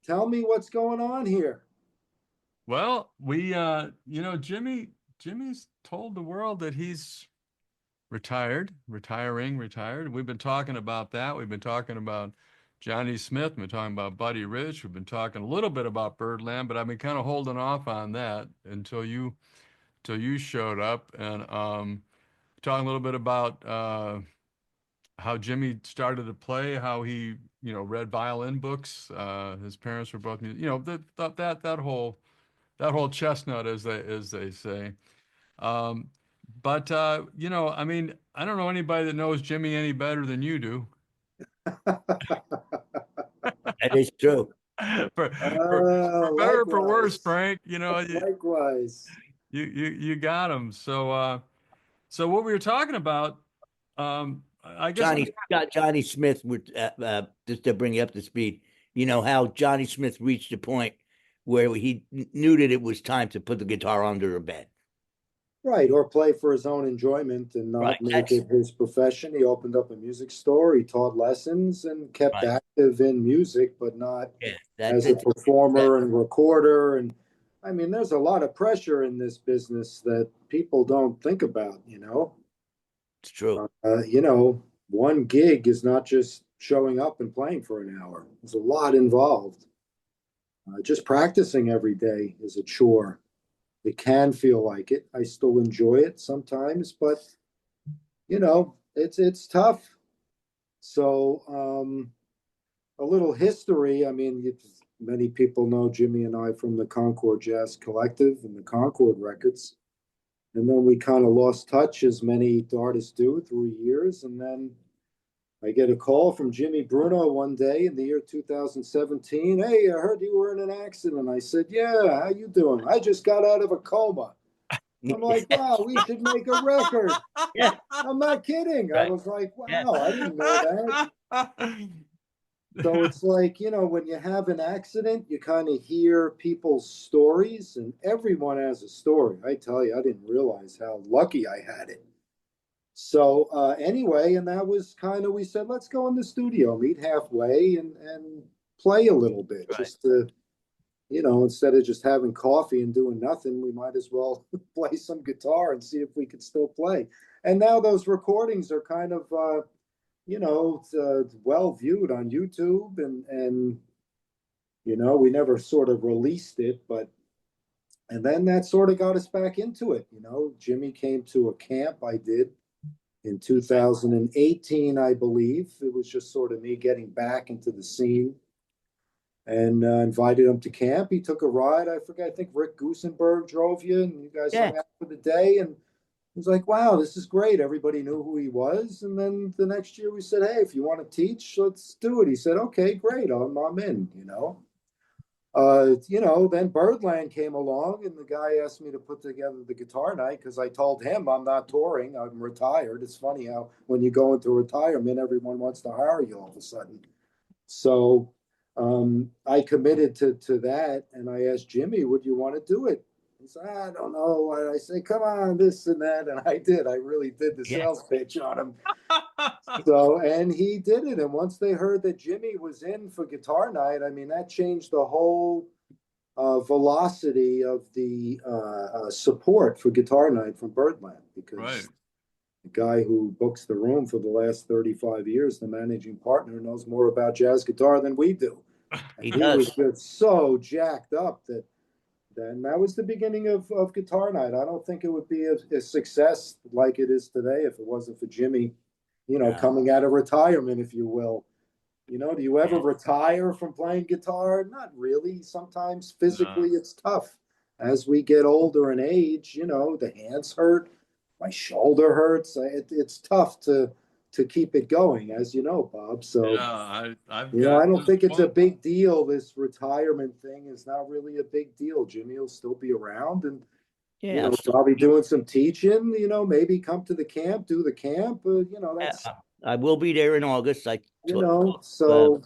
Tell me what's going on here. Well, Jimmy's told the world that he's retired. We've been talking about that. We've been talking about Johnny Smith. We've been talking about Buddy Rich. We've been talking a little bit about Birdland, but I've been kind of holding off on that until you showed up and talking a little bit about how Jimmy started to play, how he read violin books. His parents were both that whole chestnut, as they say. Um, but I mean, I don't know anybody that knows Jimmy any better than you do. That is true. For better or for worse, Likewise. Frank, Likewise. you got him. So what we were talking about, I guess. Johnny Smith, just to bring you up to speed, you know how Johnny Smith reached a point where he knew that it was time to put the guitar under a bed. Right, or play for his own enjoyment and Right. not make it his profession. He opened up a music store, he taught lessons and kept Right. active in music, but not Yeah, as a performer and recorder. And I mean, there's a lot of pressure in this business that people don't think about. it's true. One gig is not just showing up and playing for an hour. There's a lot involved. Just practicing every day is a chore. It can feel like it. I still enjoy it sometimes, but it's tough. So a little history. I mean, many people know Jimmy and I from the Concord Jazz Collective and the Concord Records. And then we kind of lost touch, as many artists do, through years. And then I get a call from Jimmy Bruno one day in the year 2017. Hey, I heard you were in an accident. I said, yeah, how you doing? I just got out of a coma. I'm like, wow, we should make a record. Yeah. I'm not kidding. I was like, wow, I didn't know that. So it's like, when you have an accident, you kind of hear people's stories, and everyone has a story. I tell you, I didn't realize how lucky I had it. So anyway, and that was kind of, we said, let's go in the studio, meet halfway and play a little bit, Right. just to, instead of just having coffee and doing nothing, we might as well play some guitar and see if we could still play. And now those recordings are kind of, well viewed on YouTube, and we never sort of released it, and then that sort of got us back into it. Jimmy came to a camp I did in 2018, I believe. It was just sort of me getting back into the scene, and invited him to camp. He took a ride. I forget. I think Rick Goosenberg drove you, and you guys hung out for the day. And it was like, wow, this is great. Everybody knew who he was. And then the next year we said, hey, if you want to teach, let's do it. He said, okay, great. I'm in. Then Birdland came along, and the guy asked me to put together the guitar night because I told him I'm not touring. I'm retired. It's funny how when you go into retirement, everyone wants to hire you all of a sudden. So I committed to that, and I asked Jimmy, would you want to do it? He said, I don't know. And I say, come on, this and that. And I did. I really did the sales pitch on him. So, and he did it. And once they heard that Jimmy was in for guitar night, I mean, that changed the whole velocity of the support for guitar night from Birdland, because the guy who books the room for the last 35 years, the managing partner, knows more about jazz guitar than we do. And he was just so jacked up that then that was the beginning of guitar night. I don't think it would be a success like it is today if it wasn't for Jimmy, coming out of retirement, if you will. Do you ever retire from playing guitar? Not really. Sometimes physically it's tough. As we get older in age, the hands hurt, my shoulder hurts. It's tough to keep it going, as you know, Bob. So Yeah, I don't think it's a big deal. This retirement thing is not really a big deal. Jimmy will still be around, and probably doing some teaching. Maybe come to the camp, do the camp. That's I will be there in August. so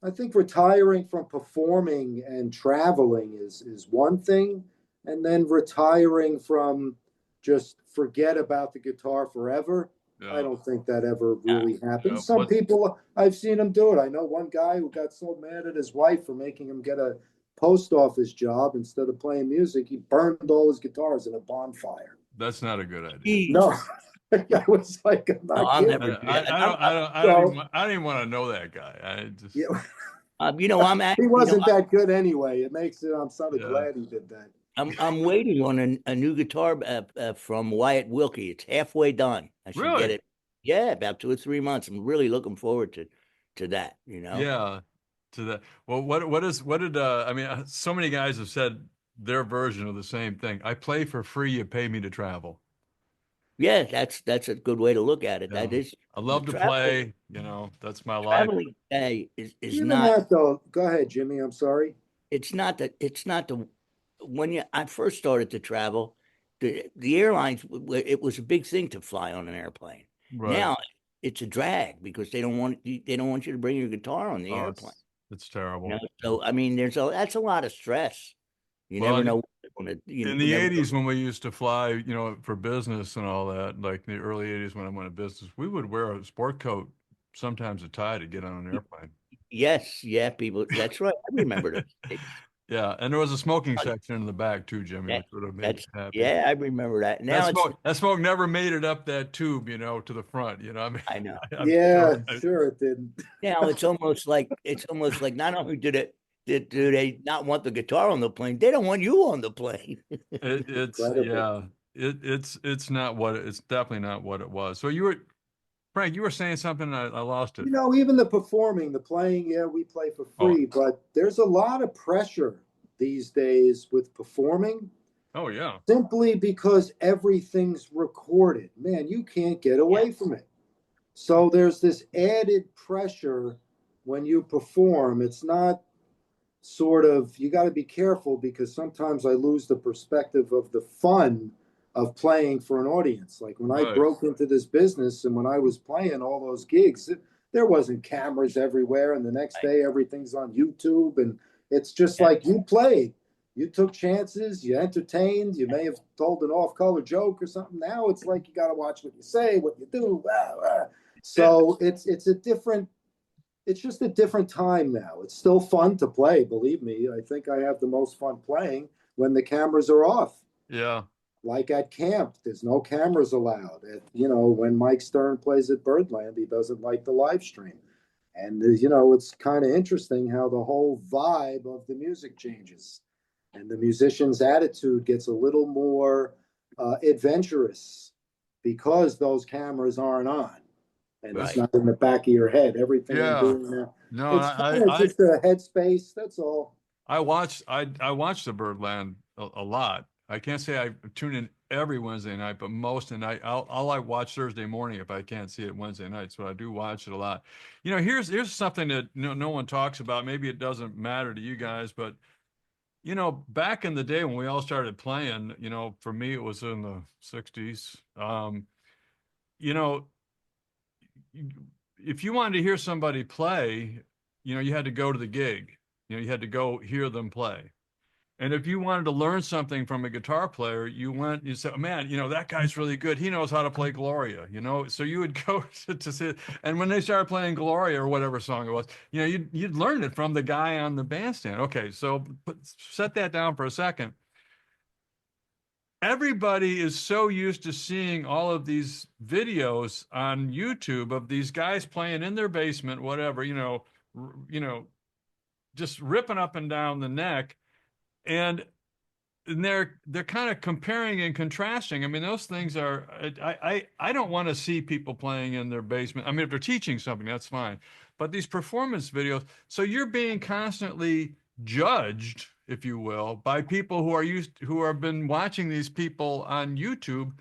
I think retiring from performing and traveling is one thing, and then retiring from just forget about the guitar forever I Yeah. don't think that ever really Yeah. happens. Some people, I've seen them do it. I know one guy who got so mad at his wife for making him get a post office job instead of playing music, he burned all his guitars in a bonfire. That's not a good idea. Jeez. No, I was like, I'm No, not I'll kidding. never do that. So, I don't even want to know that guy. I just, yeah, I'm he actually, wasn't that good anyway. It makes it, I'm sort of yeah. glad he did that. I'm waiting on a new guitar from Wyatt Wilkie. It's halfway done. I should get Really? it. Yeah, about 2 or 3 months. I'm really looking forward to that. Yeah. To that. Well, what did, I mean, so many guys have said their version of the same thing. I play for free. You pay me to travel. Yeah, that's a good way to look at it. Yeah. That is I the love to play, that's my life. traveling is Even not. that though, go ahead, Jimmy. I'm sorry. It's not the when I first started to travel, the airlines, it was a big thing to fly on an airplane. Right. Now it's a drag because they don't want you to bring your guitar on the Oh, airplane. it's terrible. So I mean, that's a lot of stress. You Well, never know when you in the never know. 80s when we used to fly, for business and all that, like in the early 80s when I went to business, we would wear a sport coat, sometimes a tie to get on an airplane. Yes, yeah, people. That's right. I remember those days. Yeah, and there was a smoking section in the back too, Jimmy, That, which would have made you that's happy. yeah, I remember that. That Now it's smoke, that smoke never made it up that tube, to the front. I mean, I know. I'm Yeah, sure. sure it didn't. Now it's almost like not only do they not want the guitar on the plane, they don't want you on the plane. It's Incredible. yeah, it's not it's definitely not what it was. So Frank, you were saying something, and I lost it. Even the performing, the playing, yeah, we play for Oh, free, but there's a lot of pressure these days with performing oh yeah, simply because everything's recorded. Man, you can't get Yeah, away from it. So there's this added pressure when you perform. It's not sort of, you got to be careful because sometimes I lose the perspective of the fun of playing for an audience. Like when I right. broke into this business and when I was playing all those gigs, there wasn't cameras everywhere. And the next right. day, everything's on YouTube. And it's just Yeah, like you played, you took chances, you entertained, you may have told an off color joke or something. Now it's like you got to watch what you say, what you do. Blah, blah. Yeah, So it's just a different time now. It's still fun to play, believe me. I think I have the most fun playing when the cameras are off. yeah, Like at camp, there's no cameras allowed. When Mike Stern plays at Birdland, he doesn't like the live stream. And, it's kind of interesting how the whole vibe of the music changes. And the musician's attitude gets a little more adventurous because those cameras aren't on and it's right. not in the back of your head. Everything I'm yeah. doing now, No, it's fun. It's just a headspace. That's all. I watched the Birdland a lot. I can't say I tune in every Wednesday night, but most, and I'll like watch Thursday morning if I can't see it Wednesday night. So I do watch it a lot. Here's something that no one talks about. Maybe it doesn't matter to you guys, but back in the day when we all started playing, for me it was in the '60s. You know, if you wanted to hear somebody play, you had to go to the gig. You had to go hear them play. And if you wanted to learn something from a guitar player, you said, oh, man, that guy's really good. He knows how to play Gloria. So you would go to see it. And when they started playing Gloria or whatever song it was, you'd learn it from the guy on the bandstand. Okay, so set that down for a second. Everybody is so used to seeing all of these videos on YouTube of these guys playing in their basement, whatever, just ripping up and down the neck. And they're kind of comparing and contrasting. I mean, those things are. I don't want to see people playing in their basement. I mean, if they're teaching something, that's fine. But these performance videos, so you're being constantly judged, if you will, by people who have been watching these people on YouTube.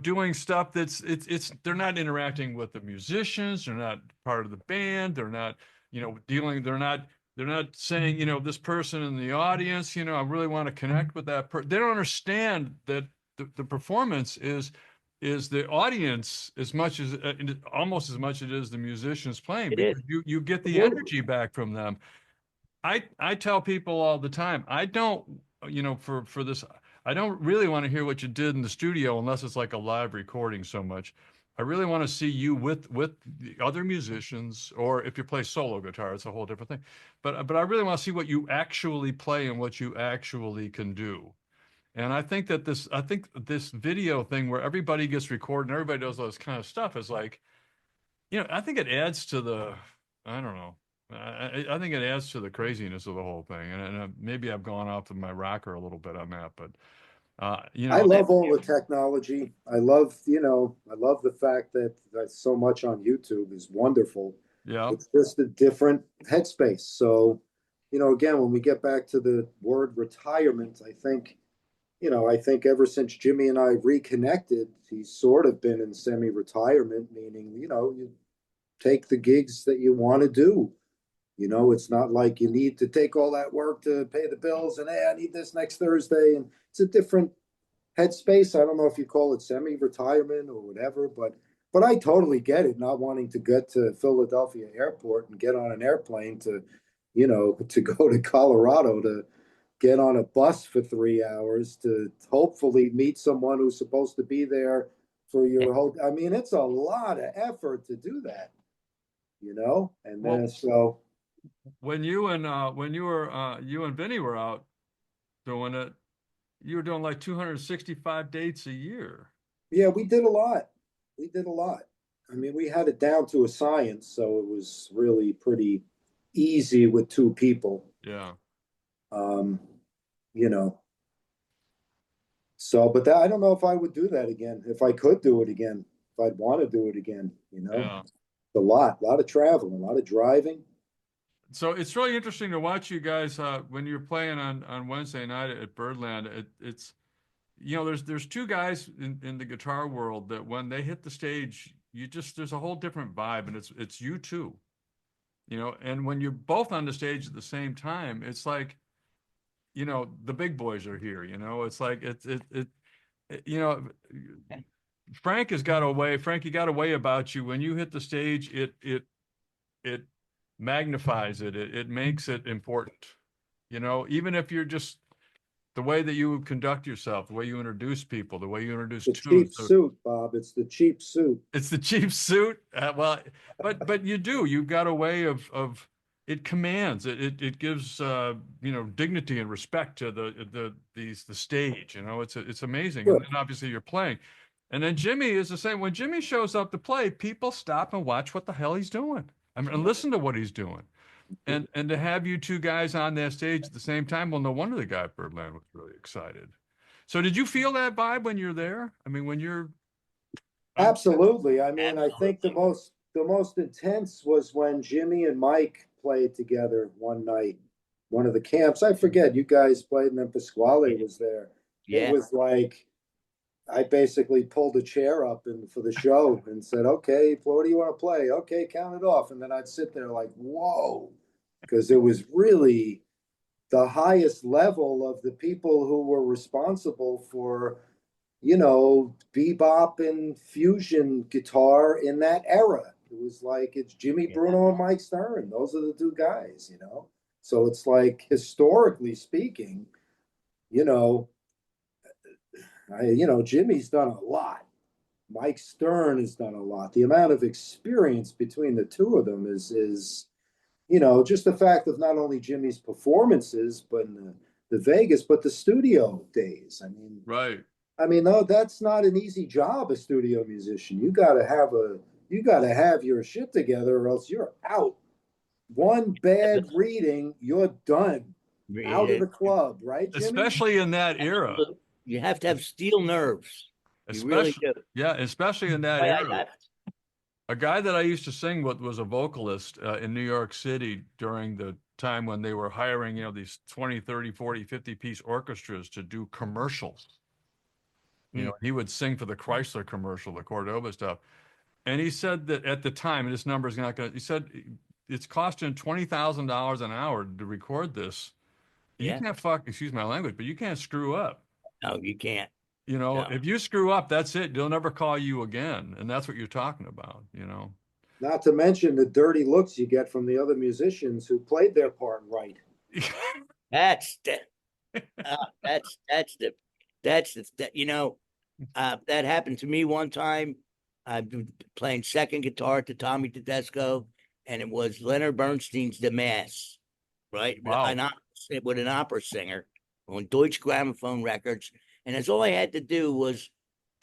Doing stuff they're not interacting with the musicians. They're not part of the band. They're not, dealing. They're not saying, this person in the audience, I really want to connect with that person. They don't understand that the performance is the audience as much as almost as much as it is the musicians playing, It is. because you get the Absolutely. energy back from them. I tell people all the time, I don't, for this, I don't really want to hear what you did in the studio unless it's like a live recording so much. I really want to see you with the other musicians, or if you play solo guitar, it's a whole different thing. But I really want to see what you actually play and what you actually can do. And I think this video thing where everybody gets recorded and everybody does all this kind of stuff is like, I think it adds to I don't know. I think it adds to the craziness of the whole thing. And maybe I've gone off of my rocker a little bit on that, but I love all the technology. I love, I love the fact that so much on YouTube is wonderful. yeah, It's just a different headspace. So, again, when we get back to the word retirement, I think ever since Jimmy and I reconnected, he's sort of been in semi-retirement, meaning, you take the gigs that you want to do. It's not like you need to take all that work to pay the bills and, hey, I need this next Thursday. And it's a different headspace. I don't know if you call it semi-retirement or whatever, but I totally get it, not wanting to get to Philadelphia airport and get on an airplane to go to Colorado, to get on a bus for 3 hours, to hopefully meet someone who's supposed to be there for your whole. I mean, it's a lot of effort to do that, and then well, so. when you and Vinny were out doing it, you were doing like 265 dates a year. Yeah, we did a lot. We did a lot. I mean, we had it down to a science, so it was really pretty easy with two people. Yeah. Um, you know. So, but I don't know if I would do that again. If I could do it again, if I'd want to do it again, Yeah. a lot of traveling, a lot of driving. So it's really interesting to watch you guys when you're playing on Wednesday night at Birdland. It's there's two guys in the guitar world that when they hit the stage, there's a whole different vibe, and it's you two. And when you're both on the stage at the same time, it's like, the big boys are here. It's like you know, Frank has got a way. Frank, you got a way about you. When you hit the stage, it magnifies it. It makes it important. Even if you're just the way that you conduct yourself, the way you introduce people, the way you introduce The tunes. cheap suit, Bob. It's the cheap suit. It's the cheap suit. Well, but you've got a way of it commands it gives dignity and respect to the stage. It's amazing. Good. And then obviously you're playing. And then Jimmy is the same. When Jimmy shows up to play, people stop and watch what the hell he's doing. I mean, and listen to what he's doing. And to have you two guys on that stage at the same time, well, no wonder the guy at Birdland was really excited. So did you feel that vibe when you're there? I mean, when you're Absolutely. I mean, I think the most intense was when Jimmy and Mike played together one night, one of the camps. I forget, you guys played, and then Pasquale was there. Yeah. It was like I basically pulled a chair up for the show and said, "Okay, what do you want to play? Okay, count it off." And then I'd sit there like, "Whoa," because it was really the highest level of the people who were responsible for, bebop and fusion guitar in that era. It was like it's Jimmy Bruno and Mike Stern. Those are the two guys. So it's like, historically speaking, you know, Jimmy's done a lot. Mike Stern has done a lot. The amount of experience between the two of them is just the fact of not only Jimmy's performances, but in the Vegas, but the studio days. right. No, that's not an easy job, a studio musician. You gotta have your shit together, or else you're out. One bad reading, you're done. Out of the club, right, Jimmy? Especially in that era. You have to have steel nerves. You really do. Yeah, especially in that era. A guy that I used to sing with was a vocalist in New York City during the time when they were hiring, these 20, 30, 40, 50-piece orchestras to do commercials. He would sing for the Chrysler commercial, the Cordova stuff. And he said that at the time, and this number is not going to, he said it's costing $20,000 an hour to record this. You can't excuse my language, but you can't screw up. No, you can't. If you screw up, that's it. They'll never call you again. And that's what you're talking about, Not to mention the dirty looks you get from the other musicians who played their part right. That's the, that happened to me one time. I've been playing second guitar to Tommy Tedesco, and it was Leonard Bernstein's The Mass, right? Wow. With an opera singer on Deutsche Grammophon records. And that's all I had to do was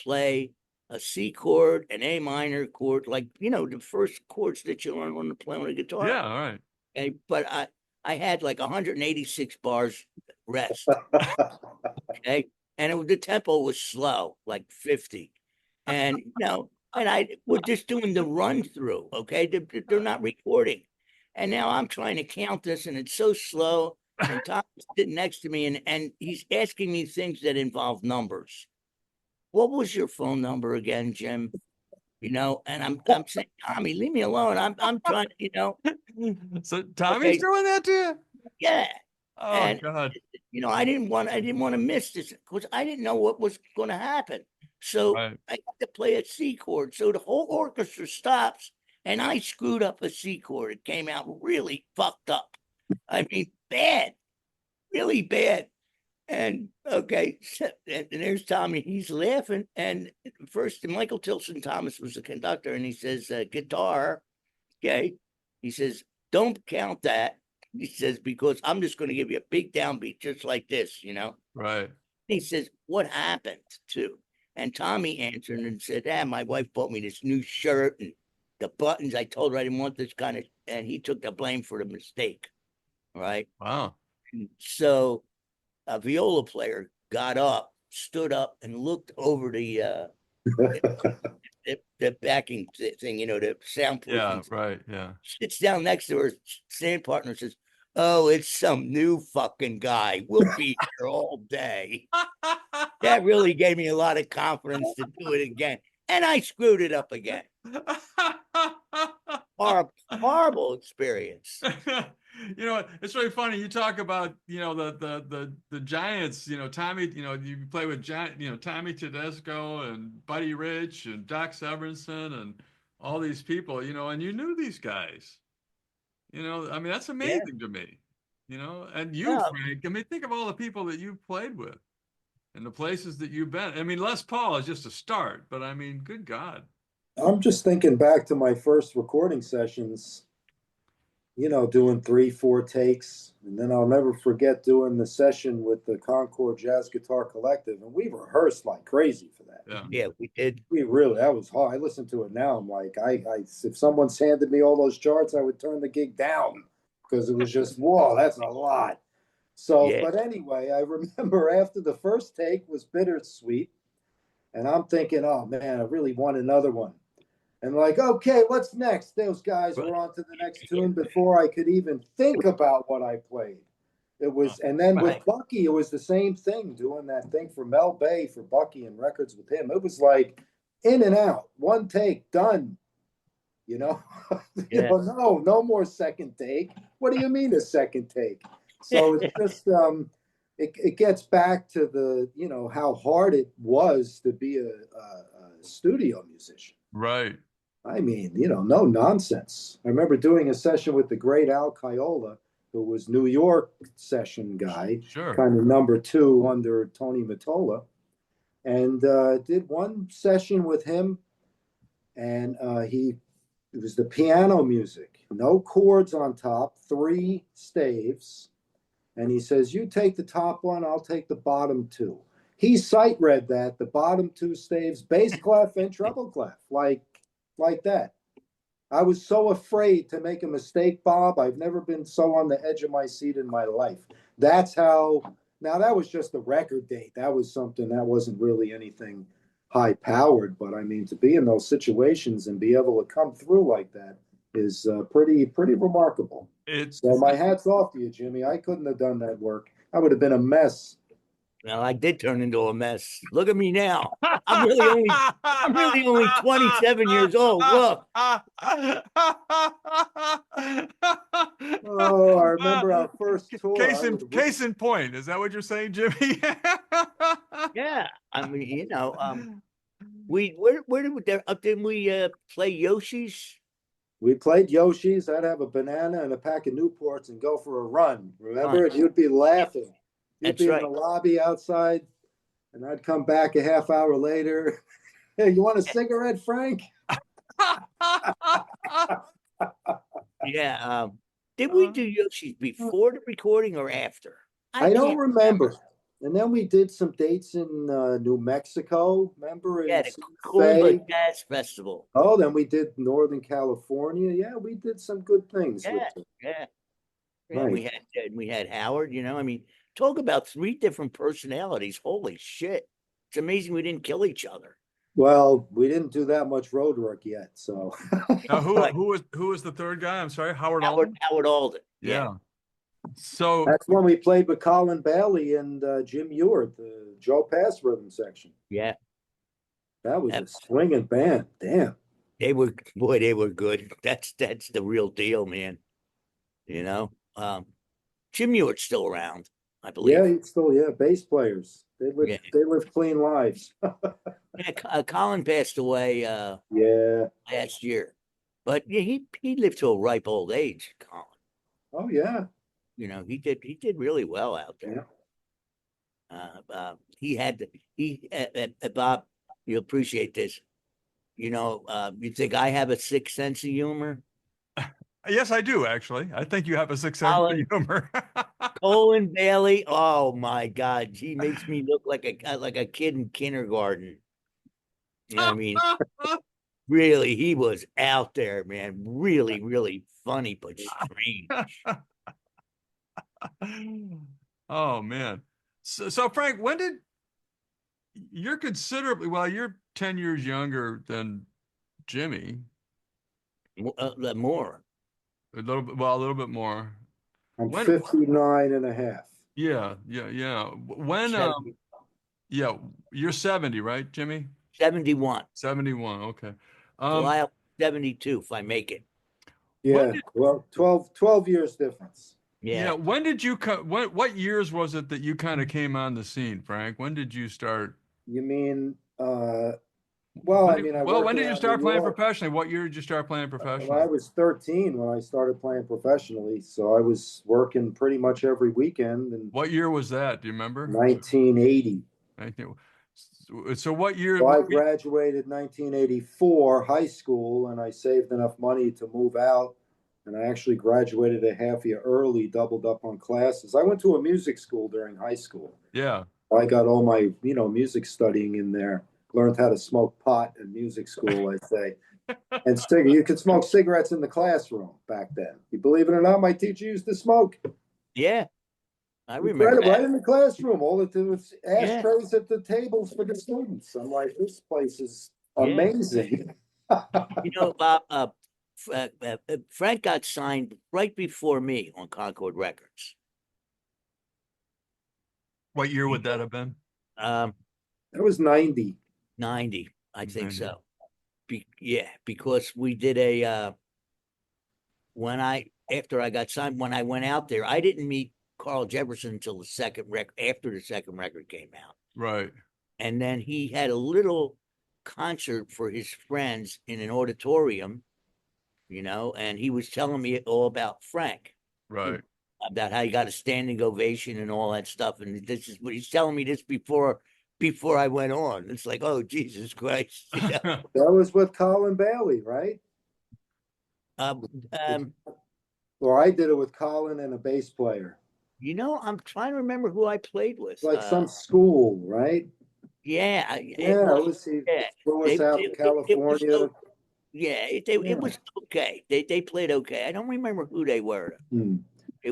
play a C chord, an A minor chord, like, the first chords that you learn on the play on a guitar. Yeah, all right. Okay, but I had like 186 bars rest. Okay. And the tempo was slow, like 50. And, and I we're just doing the run through. Okay. They're not recording. And now I'm trying to count this, and it's so slow. And Tom's sitting next to me, and he's asking me things that involve numbers. What was your phone number again, Jim? And I'm saying, Tommy, leave me alone. I'm trying to, So Tommy's doing that to you? Yeah. Oh, and God. I didn't want to miss this because I didn't know what was going to happen. So Right. I had to play a C chord. So the whole orchestra stops, and I screwed up a C chord. It came out really fucked up. I mean, bad, really bad. And okay, and there's Tommy. He's laughing. And first, Michael Tilson Thomas was the conductor, and he says, "Guitar." Okay, he says, "Don't count that." He says, "Because I'm just going to give you a big downbeat, just like this, Right. He says, "What happened to?" And Tommy answered and said, "My wife bought me this new shirt and the buttons. I told her I didn't want this kind of," and he took the blame for the mistake. Right. Wow. So a viola player got up, stood up, and looked over the backing thing, the soundproofing. Yeah, right. Yeah. Sits down next to her stand partner and says, "Oh, it's some new fucking guy. We'll be here all day." That really gave me a lot of confidence to do it again. And I screwed it up again. Horrible experience. It's really funny. You talk about, the Giants, Tommy, you play with Tommy Tedesco and Buddy Rich and Doc Severinsen and all these people, and you knew these guys. I mean, that's amazing to me, and you, Frank, I mean, think of all the people that you've played with and the places that you've been. I mean, Les Paul is just a start, but I mean, good God. I'm just thinking back to my first recording sessions, doing 3-4 takes. And then I'll never forget doing the session with the Concord Jazz Guitar Collective. And we rehearsed like crazy for that. Yeah, we did. That was hard. I listen to it now. I'm like, if someone's handed me all those charts, I would turn the gig down because it was just, whoa, that's a lot. So, But anyway, I remember after the first take was bittersweet. And I'm thinking, oh man, I really want another one. And like, okay, what's next? Those guys were on to the next tune before I could even think about what I played. It was, and then with Bucky, it was the same thing, doing that thing for Mel Bay for Bucky and records with him. It was like in and out, one take, done. No more second take. What do you mean a second take? So it's just, it gets back to the, how hard it was to be a studio musician. Right. I mean, no nonsense. I remember doing a session with the great Al Caiola, who was New York session guy, sure, kind of number 2 under Tony Mottola, and did one session with him, and it was the piano music, no chords on top, 3 staves, and he says, "You take the top one, I'll take the bottom 2." He sight read that, the bottom 2 staves, bass clef and treble clef, like that. I was so afraid to make a mistake, Bob. I've never been so on the edge of my seat in my life. That's how, now that was just the record date. That was something that wasn't really anything high powered, but I mean, to be in those situations and be able to come through like that is pretty remarkable. So my hat's off to you, Jimmy. I couldn't have done that work. I would have been a mess. Well, I did turn into a mess. Look at me now. I'm really only 27 years old. Look. Oh, I remember our first tour. Case in point. Is that what you're saying, Jimmy? Yeah. I mean, where did we play Yoshi's? We played Yoshi's. I'd have a banana and a pack of Newports and go for a run. Remember? You'd be laughing. You'd be in the lobby outside, and I'd come back a half hour later. Hey, you want a cigarette, Frank? Yeah. Did we do Yoshi's before the recording or after? I don't can't remember. And then we did some dates in New Mexico. Remember Yeah, in the Santa Kumba Fe? Jazz Festival. Oh, then we did Northern California. Yeah, we did some good things with Yeah, it. yeah. And Right. we had Howard, I mean, talk about three different personalities. Holy shit. It's amazing we didn't kill each other. Well, we didn't do that much road work yet, so Right. Who was the third guy? I'm sorry, Howard Alden. Howard Alden. Yeah. Yeah. So that's when we played with Colin Bailey and Jim Ewart, the Joe Pass rhythm section. Yeah. That was a swinging band. Damn. They were good. That's the real deal, man. Jim Ewart's still around, I believe. Yeah, he's still bass players. They live clean lives. Yeah, Colin passed away Yeah. last year. But yeah, he lived to a ripe old age, Colin. Oh yeah. He did really well out there. Bob, you appreciate this. You think I have a sixth sense of humor? yes, I do actually. I think you have a sixth sense of humor. Colin Bailey, oh my God, he makes me look like a kid in kindergarten. I mean, really, he was out there, man. Really, really funny, but strange. Oh man. So Frank, when did you're 10 years younger than Jimmy. More. A little bit more. I'm 59 and a half. Yeah. When 70. You're 70, right, Jimmy? 71. 71, okay. July 72, if I make it. Yeah, 12 years difference. Yeah. When did you what years was it that you kind of came on the scene, Frank? When did you start? You mean when did you start playing professionally? What year did you start playing professionally? Well, I was 13 when I started playing professionally, so I was working pretty much every weekend. And what year was that? Do you remember? 1980. So what year? So I graduated 1984 high school, and I saved enough money to move out. And I actually graduated a half year early, doubled up on classes. I went to a music school during high school. Yeah. I got all my, music studying in there. Learned how to smoke pot in music school, I say. And you could smoke cigarettes in the classroom back then. You believe it or not, my teacher used to smoke. Yeah, I remember that. Right in the classroom. All it was ashtrays at the tables for the students. I'm like, this place is amazing. Bob, Frank got signed right before me on Concord Records. What year would that have been? That was 90. 90, I think so. Because we did after I got signed, when I went out there, I didn't meet Carl Jefferson until after the second record came out. Right. And then he had a little concert for his friends in an auditorium, and he was telling me all about Frank. Right. About how he got a standing ovation and all that stuff. And this is what he's telling me this before I went on. It's like, oh, Jesus Christ. That was with Colin Bailey, right? Or I did it with Colin and a bass player. I'm trying to remember who I played with. Like some school, right? Yeah. Flew us out to California. It was okay. They played okay. I don't remember who they were.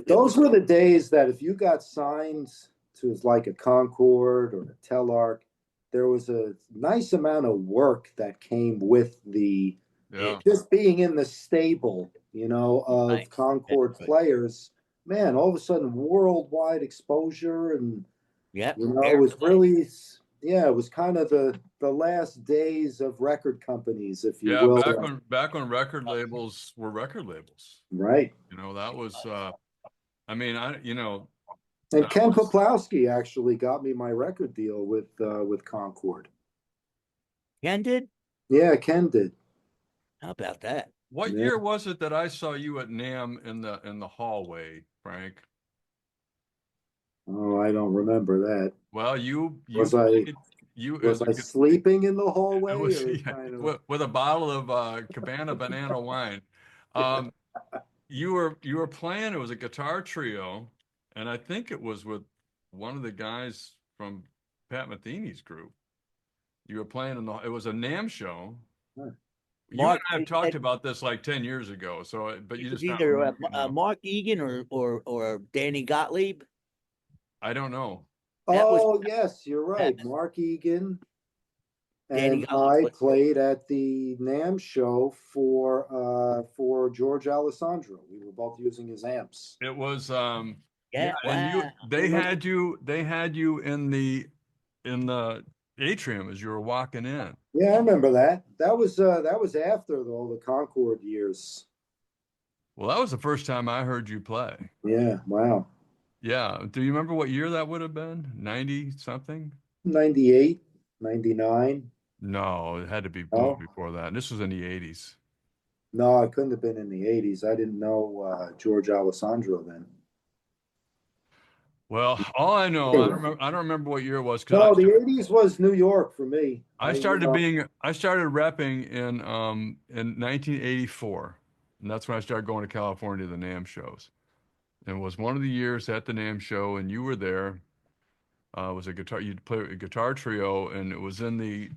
Those were the days that if you got signed to like a Concord or a Telarc, there was a nice amount of work that came with the just being in the stable, of Concord players. Man, all of a sudden worldwide exposure, and it was really it was kind of the last days of record companies, if you will. Back when record labels were record labels. Right. That was and Ken Poplowski actually got me my record deal with Concord. Ken did? Yeah, Ken did. How about that? What year was it that I saw you at NAMM in the hallway, Frank? Oh, I don't remember that. Well, you Was as I sleeping in the hallway, it was or yeah, kind of? with a bottle of Cabana banana wine. Um, you were playing. It was a guitar trio, and I think it was with one of the guys from Pat Metheny's group. You were playing in the. It was a NAMM show. You and Mark, I have talked about this like 10 years ago. So, but it you was just not either remembering now. Mark Egan or Danny Gottlieb. I don't know. That was Oh, yes, you're that, right. Mark Egan Danny and Gottlieb. I played at the NAMM show for George Alessandro. We were both using his amps. It was yeah, Yeah, and wow. they had you in the atrium as you were walking in. Yeah, I remember that. That was after all the Concord years. Well, that was the first time I heard you play. Yeah, wow. Yeah. Do you remember what year that would have been? 90 something? 98, 99. No, it had to be well Oh, before that. This was in the 80s. no, it couldn't have been in the 80s. I didn't know George Alessandro then. Well, all I know, Anyway, I don't remember what year it was because no, the 80s was New York for me. I started repping in 1984. And that's when I started going to California to the NAMM shows. And it was one of the years at the NAMM show, and you were there. It was a guitar. You'd play a guitar trio, and it was in the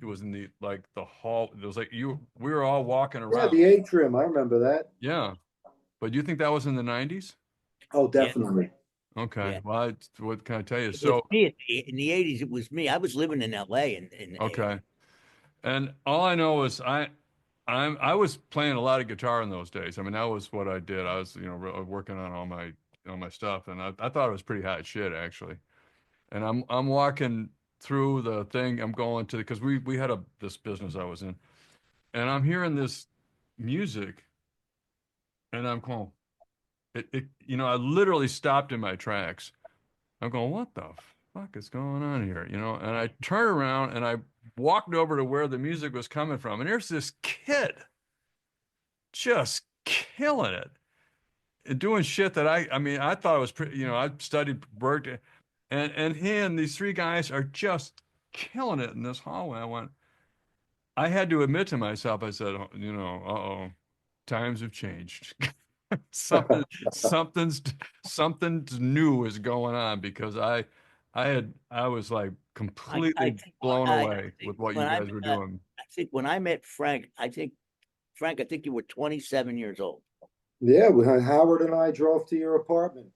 like the hall. It was like we were all walking Yeah, around. the atrium. I remember that. Yeah, but you think that was in the 90s? Oh, Yeah, definitely. Okay. yeah. Well, what can I tell you? It was So, me in the 80s. It was me. I was living in LA in the 80s. okay. And all I know is I was playing a lot of guitar in those days. I mean, that was what I did. I was, working on all my stuff, and I thought it was pretty hot shit actually. And I'm walking through the thing. I'm going to because we had this business I was in, and I'm hearing this music, and I'm going, I literally stopped in my tracks. I'm going, what the fuck is going on here? And I turned around and I walked over to where the music was coming from, and there's this kid just killing it and doing shit that I mean, I thought it was pretty, I studied, worked, and he and these three guys are just killing it in this hallway. I had to admit to myself, I said, oh, uh-oh, times have changed. Something, something's, something's new is going on because I was like I completely think blown I away think with what you when guys were doing. I think when I met Frank, I think you were 27 years old. Yeah, Howard and I drove to your apartment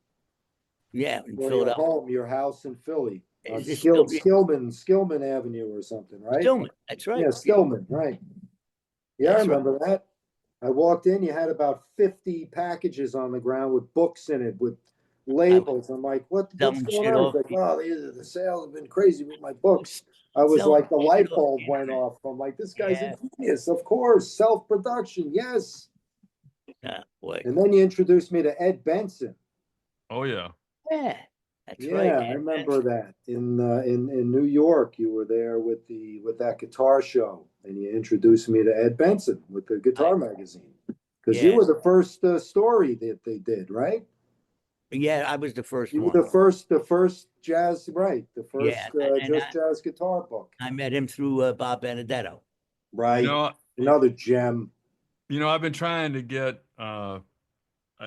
Yeah, in or your Philadelphia. home, your house in Philly on Is this still Skillman Avenue or something, right? Stillman? That's right. Yeah, Stillman, right. Yeah, I That's right. remember that. I walked in, you had about 50 packages on the ground with books in it, with labels. I'm like, what's Selling going shit on? He's off. like, oh, the sales have been crazy with my books. I was Selling like, the shit light off bulb the went internet. off. I'm like, this guy's a Yeah. genius, of course. Self-production, yes. Yeah, boy. And then you introduced me to Ed Benson. Oh yeah. Yeah, that's right. Yeah, I remember that in New York. You were there with that guitar show, and you introduced me to Ed Benson with the Guitar Magazine because you Yeah, were the first story that they did, right? yeah, I was the first You were one. the first jazz, right? The Yeah, first and just jazz guitar book, I met him through Bob Benedetto. You right? know, Another gem. I've been trying to get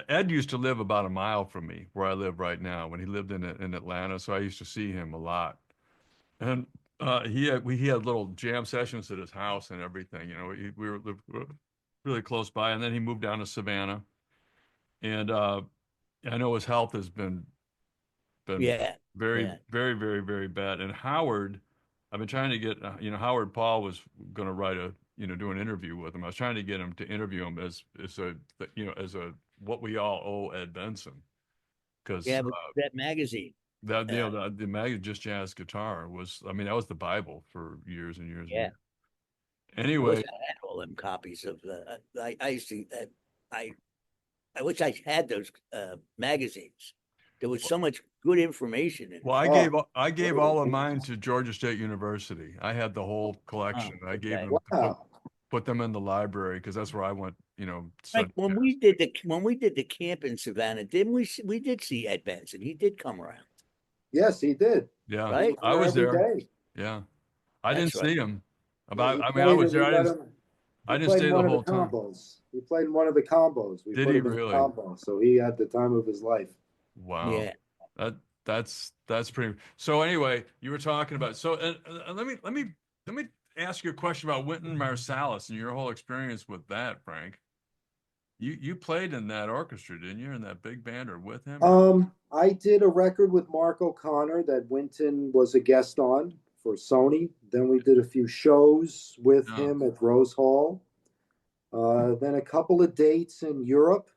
Ed used to live about a mile from me where I live right now when he lived in Atlanta, so I used to see him a lot. And he had little jam sessions at his house and everything. We were lived really close by, and then he moved down to Savannah. And I know his health has been Yeah, very, yeah. very, very, very bad. And Howard, I've been trying to get, Howard Paul was going to write do an interview with him. I was trying to get him to interview him as a what we all owe Ed Benson, because Yeah, but that magazine. that the magazine Just Jazz Guitar was, I mean, that was the Bible for years and years and Yeah, years. I wish Anyway, I had all them copies of I used to I I wish I had those magazines. There was so much good information in well, it. I gave all of mine to Georgia State University. I had the whole Oh, collection. I gave okay. them to Wow. put them in the library because that's where I went, Like study when jazz. we did the camp in Savannah, didn't we did see Ed Benson. He did come around, Yes, he did. Yeah, He right? was I there was every there. day. Yeah. I didn't That's right. see him. Yeah, I mean, I was there. we met him. I He didn't played in stay the one of the whole time. combos. He played in one of the combos. We Did put he him in a really? combo, so he had the time of his life. Wow. Yeah. That that's pretty. So anyway, you were talking about let me ask you a question about Wynton Marsalis and your whole experience with that, Frank. You played in that orchestra, didn't you? In that big band or with him? I did a record with Mark O'Connor that Wynton was a guest on for Sony. Then we did a few shows with No. him at Rose Hall. Then a couple of dates in Europe.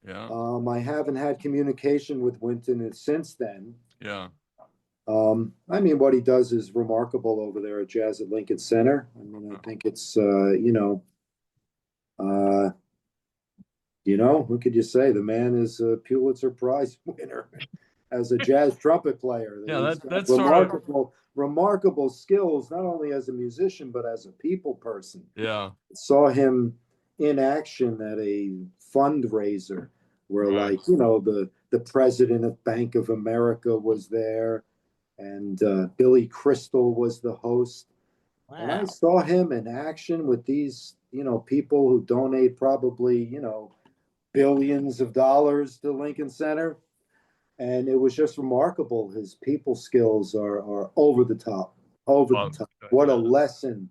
Yeah. I haven't had communication with Wynton since then. Yeah. I mean, what he does is remarkable over there at Jazz at Lincoln Center. I mean, I think it's who could you say? The man is a Pulitzer Prize winner as a jazz trumpet player. Yeah, He's got that's sort of remarkable skills, not only as a musician, but as a people person. yeah. Saw him in action at a fundraiser where Right. the president of Bank of America was there and Billy Crystal was the host. Wow. And I saw him in action with these, people who donate probably, billions of dollars to Lincoln Center. And it was just remarkable. His people skills are over the top, over the top. What a lesson,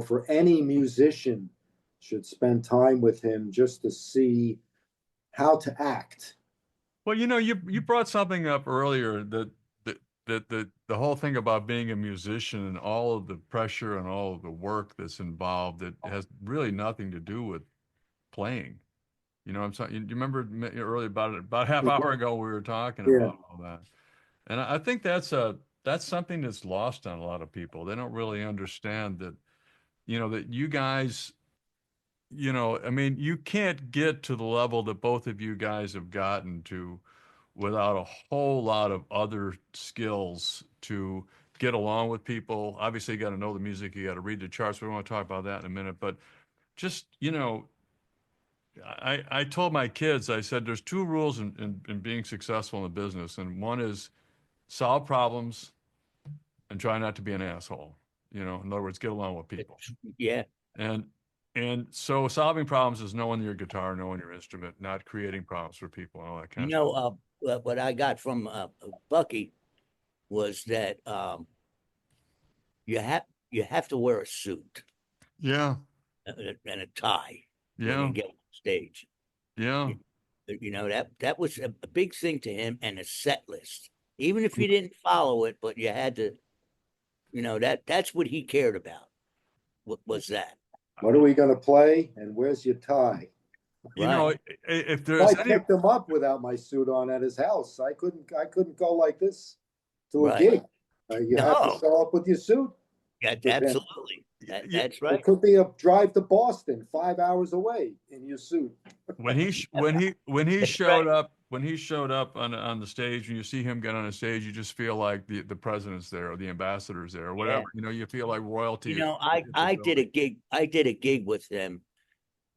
for any musician should spend time with him just to see how to act. Well, you brought something up earlier that the whole thing about being a musician and all of the pressure and all of the work that's involved that has really nothing to do with playing. I'm saying, you remember earlier about half hour ago we were talking Yeah. about all that, and I think that's something that's lost on a lot of people. They don't really understand that, that you guys, I mean, you can't get to the level that both of you guys have gotten to without a whole lot of other skills to get along with people. Obviously, you got to know the music, you got to read the charts. We want to talk about that in a minute, but just, I told my kids, I said, there's two rules in being successful in the business. And one is solve problems and try not to be an asshole. In other words, get along with people. Yeah. And so solving problems is knowing your guitar, knowing your instrument, not creating problems for people and all that kind of stuff. What I got from Bucky was that you have to wear a suit Yeah. and a tie when Yeah. you get on stage. Yeah. That was a big thing to him, and a set list. Even if you didn't follow it, but you had to, that's what he cared about. What was that? What are we going to play? And where's your tie? If there's I picked him up without my suit on at his house. I couldn't go like this to a gig. You have to show up with your suit. Yeah, absolutely. That's right. It could be a drive to Boston, 5 hours away in your suit. When he showed up on the stage, and you see him get on a stage, you just feel like the president's there or the ambassador's there or whatever. Yeah. You feel like royalty. I did a gig with him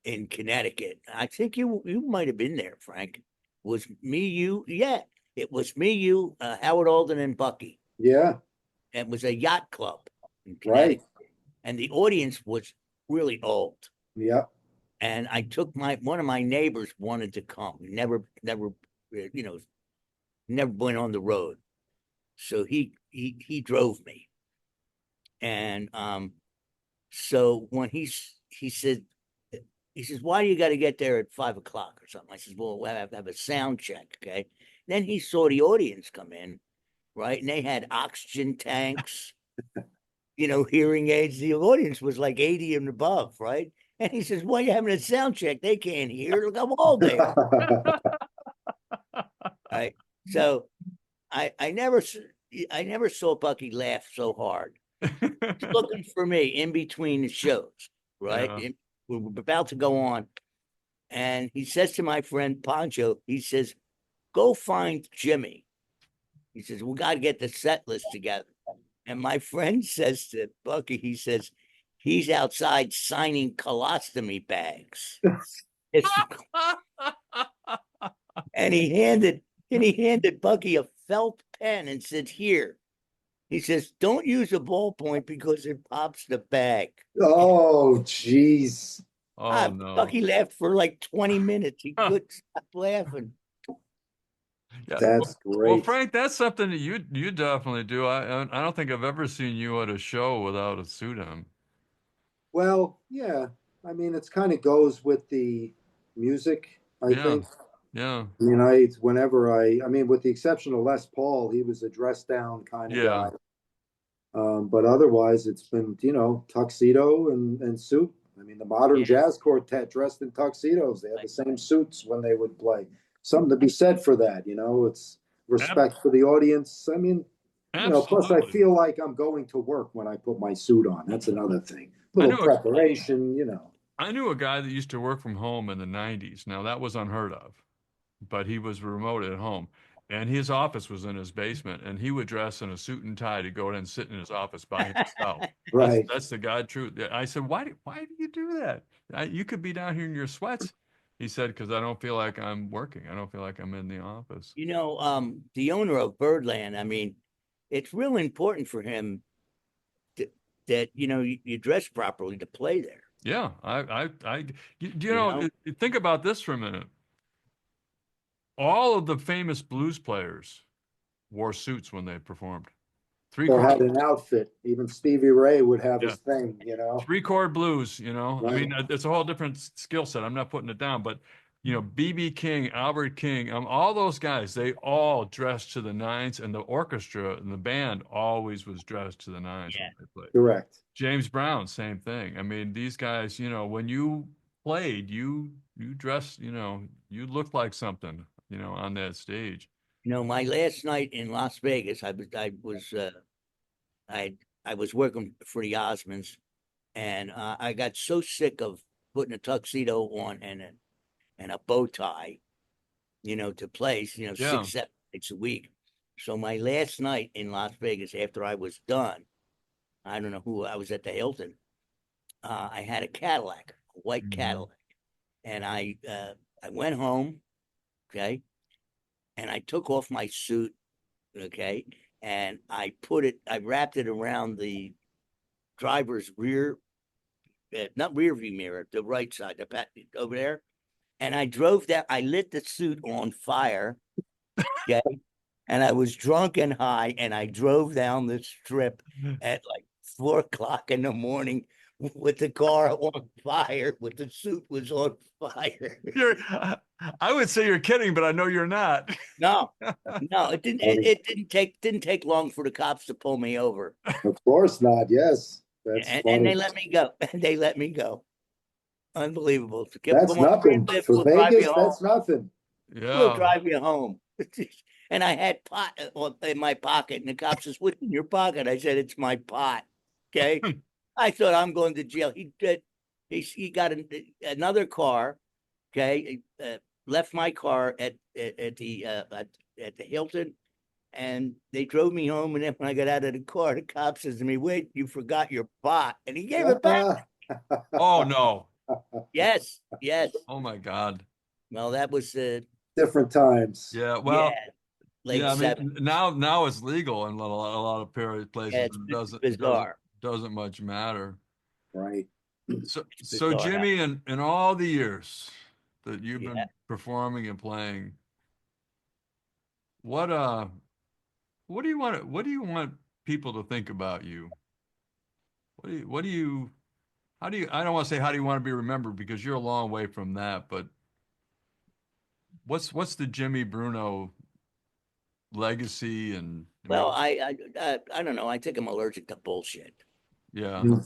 in Connecticut. I think you might have been there, Frank. It was me, you, it was me, you, Howard Alden, and Bucky. Yeah. It was a yacht club in Connecticut, and the audience was really old. Yeah. And I took one of my neighbors wanted to come. Never went on the road, so he drove me. And so when he says, why do you got to get there at 5 o'clock or something? I says, well, we have to have a sound check. Okay. Then he saw the audience come in, right? And they had oxygen tanks, hearing aids. The audience was like 80 and above, right? And he says, why are you having a sound check? They can't hear. Look, I'm all there. Right. So I never saw Bucky laugh so hard. He's looking for me in between the shows, right? Yeah. We were about to go on. And he says to my friend Pancho, he says, go find Jimmy. He says, we got to get the set list together. And my friend says to Bucky, he says, he's outside signing colostomy bags. And he handed Bucky a felt pen and said, here, He says, "Don't use a ballpoint because it pops the bag." Oh, jeez. Oh no. Bucky laughed for like 20 minutes. He couldn't stop laughing. Yeah. That's Well, great. Frank, that's something that you definitely do. I don't think I've ever seen you at a show without a suit on. Well, yeah. I mean, it's kind of goes with the music, I Yeah. think. Yeah. I mean, I mean, with the exception of Les Paul, he was a dress down kind of Yeah. guy. But otherwise, it's been, tuxedo and suit. I mean, the modern Yeah. jazz quartet dressed in tuxedos. They had the same suits when they would play. Something to be said for that, It's Ab respect for the audience. I mean, plus I absolutely. feel like I'm going to work when I put my suit on. That's another thing. I Little knew preparation. I knew a guy that used to work from home in the 90s. Now that was unheard of, but he was remote at home. And his office was in his basement, and he would dress in a suit and tie to go in and sit in his office by himself. Right. That's the God truth. I said, why do you do that? You could be down here in your sweats. He said, because I don't feel like I'm working. I don't feel like I'm in the office. The owner of Birdland, I mean, it's real important for him that you dress properly to play there. Yeah, You know, think about this for a minute. All of the famous blues players wore suits when they performed. Three Or chord, had an outfit. Even Stevie Ray would have yeah, his thing, three chord blues. I Right. mean, it's a whole different skill set. I'm not putting it down, but BB King, Albert King, all those guys, they all dressed to the nines, and the orchestra and the band always was dressed to the nines when yeah. they played. Correct. James Brown, same thing. I mean, these guys, when you played, you dressed, you looked like something, on that stage. My last night in Las Vegas, I was working for the Osmonds, and I got so sick of putting a tuxedo on and a bow tie, to play, Yeah. 6, 7 nights a week. So my last night in Las Vegas, after I was done, I don't know who I was at the Hilton. I had a Cadillac, a white Mhm. Cadillac, and I went home, okay, and I took off my suit, okay, and I wrapped it around the driver's rear, not rear view mirror, the right side, over there, and I drove down. I lit the suit on fire, okay, and I was drunk and high, and I drove down the strip at like 4 o'clock in the morning with the car on fire, with the suit was on fire. You're, I would say you're kidding, but I know you're not. No, no, it didn't. It didn't take long for the cops to pull me over, Of course not. Yes. That's and they funny. let me go. They let me go. Unbelievable. So That's come on, free nothing. lift. For We'll drive you Vegas, home. that's nothing. We'll Yeah. drive you home. And I had pot in my pocket, and the cop says, "What's in your pocket?" I said, "It's my pot." Okay. I thought I'm going to jail. He did. He got another car. Okay, left my car at the Hilton, and they drove me home. And then when I got out of the car, the cop says to me, "Wait, you forgot your pot," and he gave it back. Oh no. Yes, yes. Oh my God. Well, that was Different times. Yeah. yeah, Well, late yeah. I mean, '70s. now it's legal in a lot of Yeah, places, it's and it bizarre. doesn't much matter. Right. It's So bizarre. Jimmy, in all the years that you've Yeah. been performing and playing, what uh, what do you want people to think about you? What do you how do you I don't want to say how do you want to be remembered because you're a long way from that, but what's the Jimmy Bruno legacy and I Well, mean, I don't know. I think I'm allergic to bullshit. yeah. You know,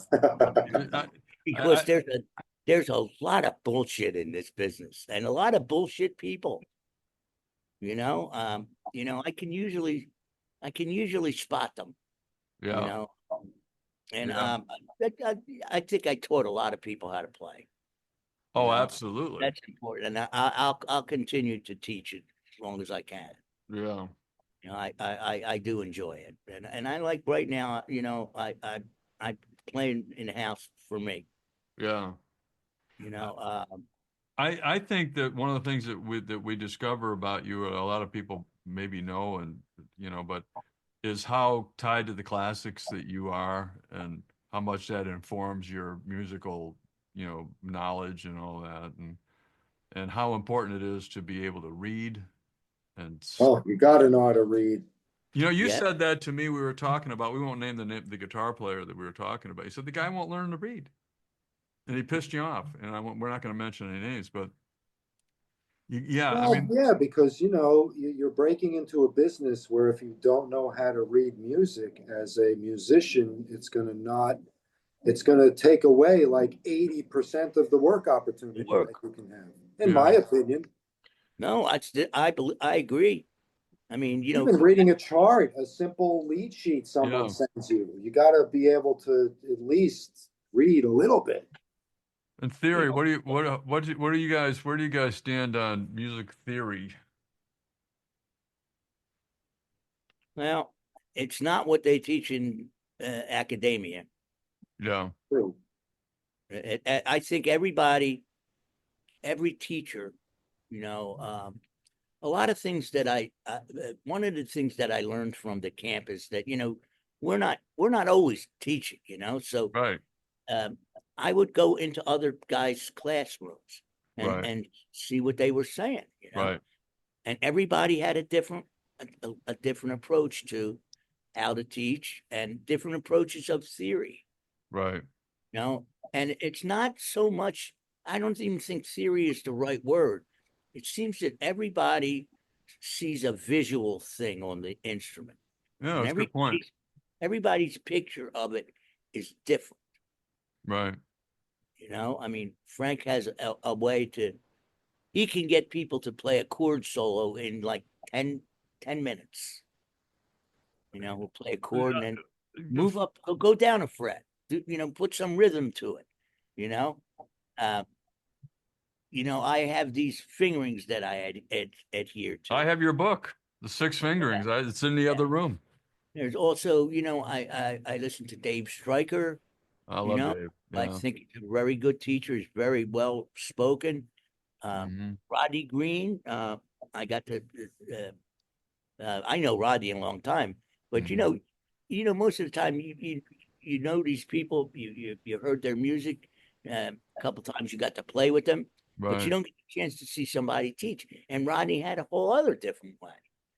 I, because I, there's a lot of bullshit in this business and a lot of bullshit people. I can usually spot them. You yeah. know, and Yeah. I think I taught a lot of people how to play. You Oh, know, absolutely. that's important, and I'll continue to teach it as long as I can. Yeah. I do enjoy it, and I like right now. I playing in the house for me. Yeah. You know, I think that one of the things that we discover about you, a lot of people maybe know, and but is how tied to the classics that you are, and how much that informs your musical, knowledge and all that, and how important it is to be able to read. And Oh, you got to know how to read. you Yeah. said that to me. We were talking about. We won't name the guitar player that we were talking about. He said the guy won't learn to read, and he pissed you off. And we're not going to mention any names, but yeah, I Well, mean, yeah, because you're breaking into a business where if you don't know how to read music as a musician, it's going to take away like 80% of the work opportunity that Work. you can have, in my yeah, opinion. No, I agree. I mean, Even reading a chart, a simple lead sheet someone yeah. sends you, you got to be able to at least read a little bit. In you theory, know, what do you guys, where do you guys stand on music theory? well, it's not what they teach in academia. Yeah, True. I think every teacher, you know, a lot of things that one of the things that I learned from the camp is that we're not always teaching, so right, um, I would go into other guys' classrooms and right, and see what they were saying, right, and everybody had a different approach to how to teach and different approaches of theory, right. you know, and it's not so much. I don't even think theory is the right word. It seems that everybody sees a visual thing on the instrument, Yeah, and that's a good point. everybody's picture of it is different. Right. I mean, Frank has a way to, he can get people to play a chord solo in like 10 minutes. We'll play a chord and then move up, go down a fret, put some rhythm to it, you know. Uh, I have these fingerings that I adhere I to. have your book, The Six Yeah, Fingerings. It's in the yeah. other room. There's also, I listen to Dave Stryker. I You love know, Dave. I Yeah. think he's a very good teacher. He's very well spoken. Hmm. Rodney Green, I got to, I know Rodney a long time, but Hmm. most of the time you know these people, you heard their music, a couple times you got to play with them, but you Right. don't get a chance to see somebody teach. And Rodney had a whole other different way,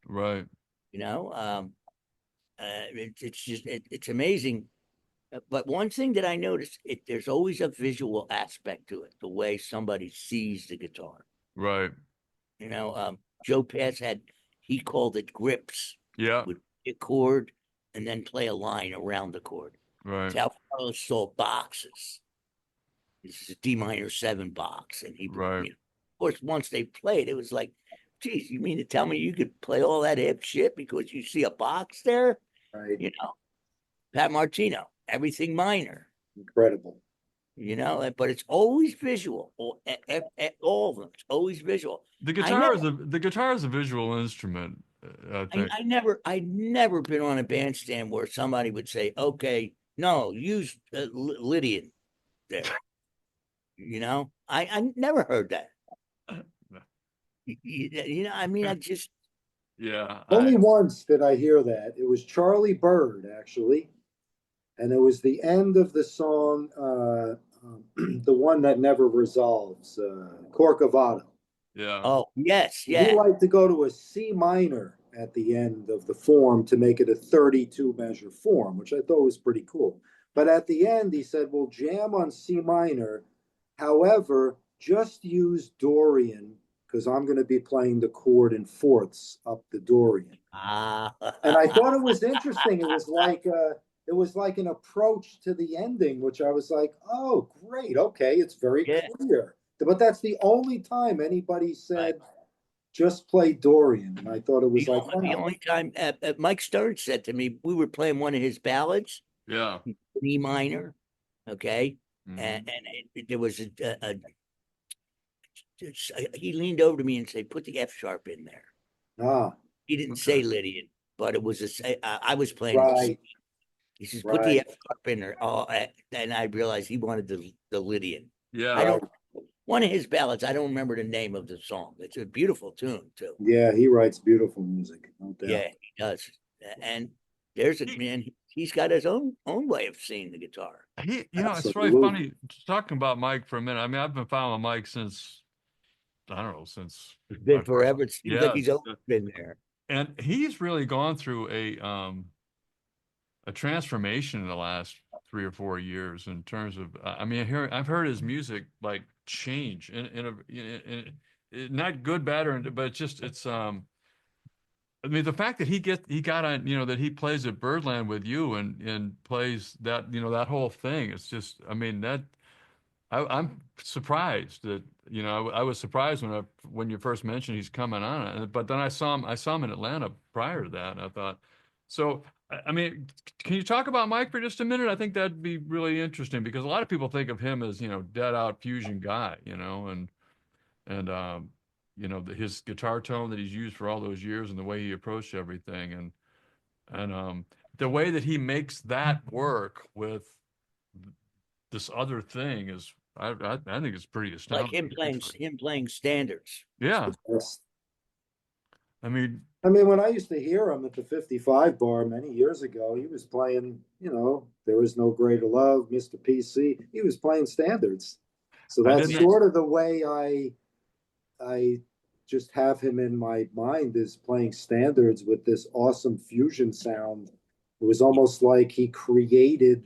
Right. you know. It's just it's amazing. But one thing that I noticed, there's always a visual aspect to it, the way somebody sees the guitar. Right. Joe Pass he called it grips. Yeah. Would play a chord and then play a line around the chord. Right. Tal Carlos saw boxes. This is a D minor 7 box. And he would, Right. of course, once they played, it was like, geez, you mean to tell me you could play all that hip shit because you see a box there? Right. You know, Pat Martino, everything minor. Incredible. But it's always visual. All of them, it's always visual. The I guitar never, is a visual instrument, I I, think. I never, I never been on a bandstand where somebody would say, "Okay, no, use Lydian there." I never heard that. I mean, I just, Yeah. Only once did I hear that. It was Charlie Bird, actually. And it was the end of the song, the one that never resolves, Corcovado. Yeah. oh yes, He yeah, liked to go to a C minor at the end of the form to make it a 32 measure form, which I thought was pretty cool. But at the end, he said, we'll jam on C minor. However, just use Dorian because I'm going to be playing the chord in fourths up the Dorian. ah, And I thought it was interesting. It was like an approach to the ending, which I was like, oh, great. Okay, it's very yeah, clear. But that's the only time anybody right. said just play Dorian. And I thought it was like, The wow. only time Mike Stern said to me, we were playing one of his ballads, Yeah. E minor, okay, and, Hmm. there was he leaned over to me and said, "Put the F sharp in there." Ah, He didn't Okay. say Lydian, but it was I was playing. right, He says, "Put the right, F sharp in there." Oh, and I realized he wanted the Lydian. I Yeah. right. don't. One of his ballads. I don't remember the name of the song. It's a beautiful tune too. Yeah, he writes beautiful music, no doubt. Yeah, he does. And There's a man. He's got his own way of seeing the guitar. It's really funny talking about Mike for a minute. I mean, I've been following Mike since, I don't know, since It's been my first, forever. It seems like yeah, he's always been there. and he's really gone through a transformation in the last 3 or 4 years in terms of, I mean, I've heard his music like change not good, bad, but I mean, the fact that he got on, that he plays at Birdland with you and plays that, that whole thing. It's just, I mean, I'm surprised that, I was surprised when you first mentioned he's coming on, but then I saw him in Atlanta prior to that, and I thought, so, I mean, can you talk about Mike for just a minute? I think that'd be really interesting because a lot of people think of him as, dead out fusion guy, and his guitar tone that he's used for all those years and the way he approached everything, and the way that he makes that work with this other thing is, I think it's pretty Like astounding. him playing standards. Yeah, Yes. I mean, when I used to hear him at the 55 bar many years ago, he was playing, There Was No Greater Love, Mr. PC. He was playing standards. So that's sort of the way I just have him in my mind, is playing standards with this awesome fusion sound. It was almost like he created,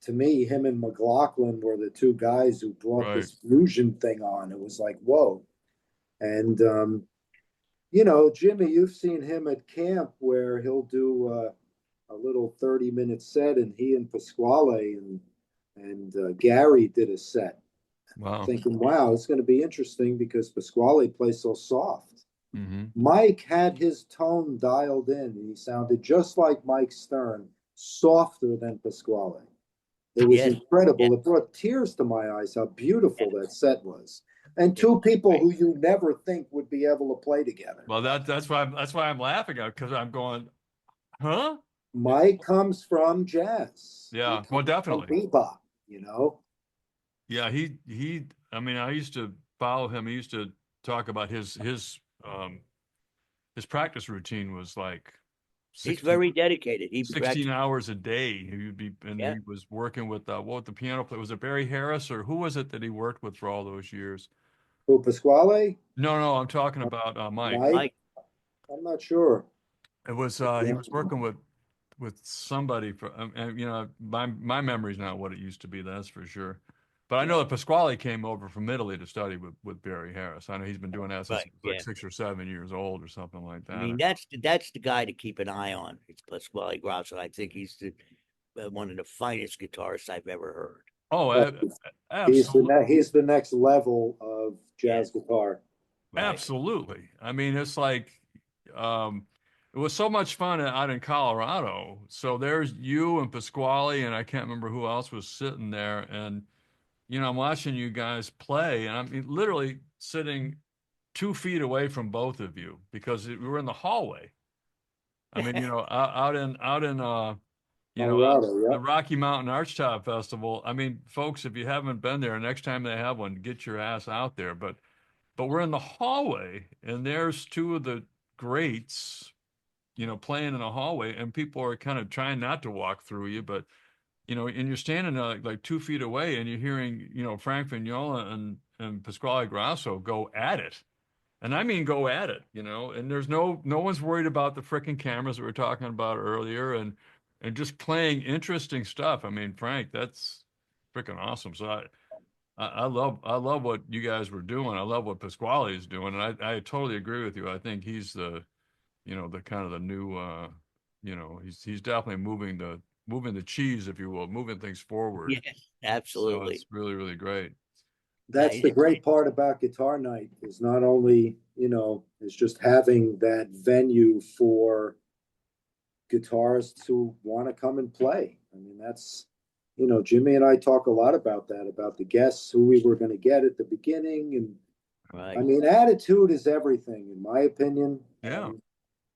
to me, him and McLaughlin were the two guys who brought this fusion thing on. It was like, whoa. And, Jimmy, you've seen him at camp where he'll do a little 30-minute set, and he and Pasquale and Gary did a set. wow. Thinking, wow, it's going to be interesting because Pasquale plays so soft. Mm-hmm. Mike had his tone dialed in. He sounded just like Mike Stern, softer than Pasquale. It was incredible. It brought tears to my eyes how beautiful that set was. And two people who you never think would be able to play together. Well, that's why I'm laughing at, because I'm going, huh? Mike comes from jazz. Yeah, well, definitely. Bebop, Yeah, I mean, I used to follow him. He used to talk about his practice routine was like, he's very dedicated. 16 hours a day. He was working with what the piano player, was it Barry Harris, or who was it that he worked with for all those years? Who, Pasquale? No, I'm talking about Mike. Mike? I'm not sure. It was he was working with somebody for, and my memory's not what it used to be, that's for sure. But I know that Pasquale came over from Italy to study with Barry Harris. I know he's been doing that since he was like 6 or 7 years old or something like that. I mean, that's the guy to keep an eye on. It's Pasquale Grasso. I think he's one of the finest guitarists I've ever heard. Oh, absolutely. He's the next level of jazz guitar. Right. Absolutely. I mean, it's like, it was so much fun out in Colorado. So there's you and Pasquale, and I can't remember who else was sitting there. And, I'm watching you guys play, and I'm literally sitting 2 feet away from both of you because we were in the hallway. I mean, out in Colorado, the Rocky Mountain Archtop Festival. I mean, folks, if you haven't been there, next time they have one, get your ass out there. But we're in the hallway, and there's two of the greats, playing in the hallway, and people are kind of trying not to walk through you, but and you're standing like 2 feet away, and you're hearing, Frank Vignola and Pasquale Grasso go at it. And I mean, go at it, and there's no one's worried about the frickin' cameras that we were talking about earlier, and just playing interesting stuff. I mean, Frank, that's freaking awesome. So I love what you guys were doing. I love what Pasquale is doing. And I totally agree with you. I think he's the kind of the new, he's definitely moving the cheese, if you will, moving things forward. Yeah, absolutely. So it's really, really great. That's the great part about Guitar Night, is not only, it's just having that venue for guitarists who want to come and play. I mean, that's, Jimmy and I talk a lot about that, about the guests who we were going to get at the beginning. And I mean, attitude is everything, in my opinion. Yeah.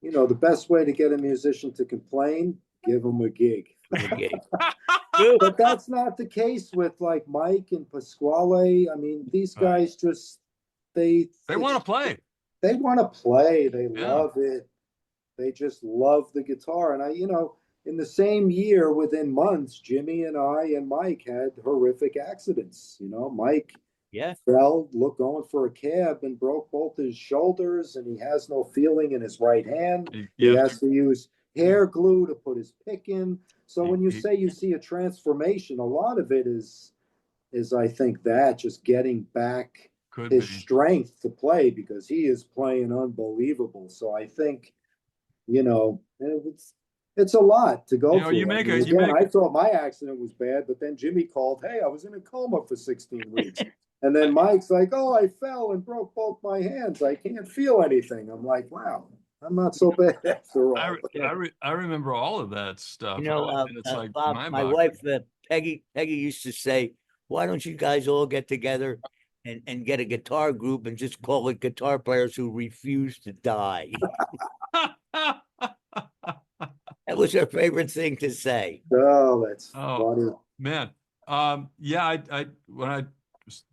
The best way to get a musician to complain, give them a gig. But that's not the case with like Mike and Pasquale. I mean, these guys just, they want to play. They want to play. They love it. They just love the guitar. And in the same year, within months, Jimmy and I and Mike had horrific accidents. Mike Yeah. fell, going for a cab and broke both his shoulders, and he has no feeling in his right hand. He has to use hair glue to put his pick in. So when you say you see a transformation, a lot of it is I think that just getting back his strength to play, because he is playing unbelievable. So I think, it's a lot to go through. I thought my accident was bad, but then Jimmy called, hey, I was in a coma for 16 weeks. And then Mike's like, oh, I fell and broke both my hands. I can't feel anything. I'm like, wow, I'm not so bad after all. I remember all of that stuff. And it's like Bob, my wife, Peggy used to say, why don't you guys all get together and get a guitar group and just call it Guitar Players Who Refuse to Die? That was her favorite thing to say. Oh, that's funny. Man. Yeah, I when I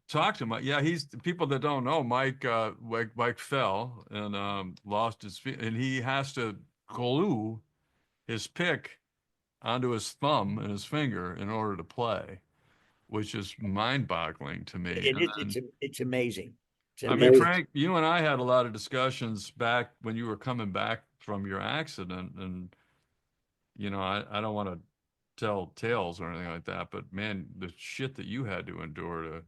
talked to him, he's, people that don't know, Mike fell and lost his feet, and he has to glue his pick onto his thumb and his finger in order to play, which is mind-boggling to me. It's amazing. I mean, Frank, you and I had a lot of discussions back when you were coming back from your accident, and I don't want to tell tales or anything like that, but man, the shit that you had to endure to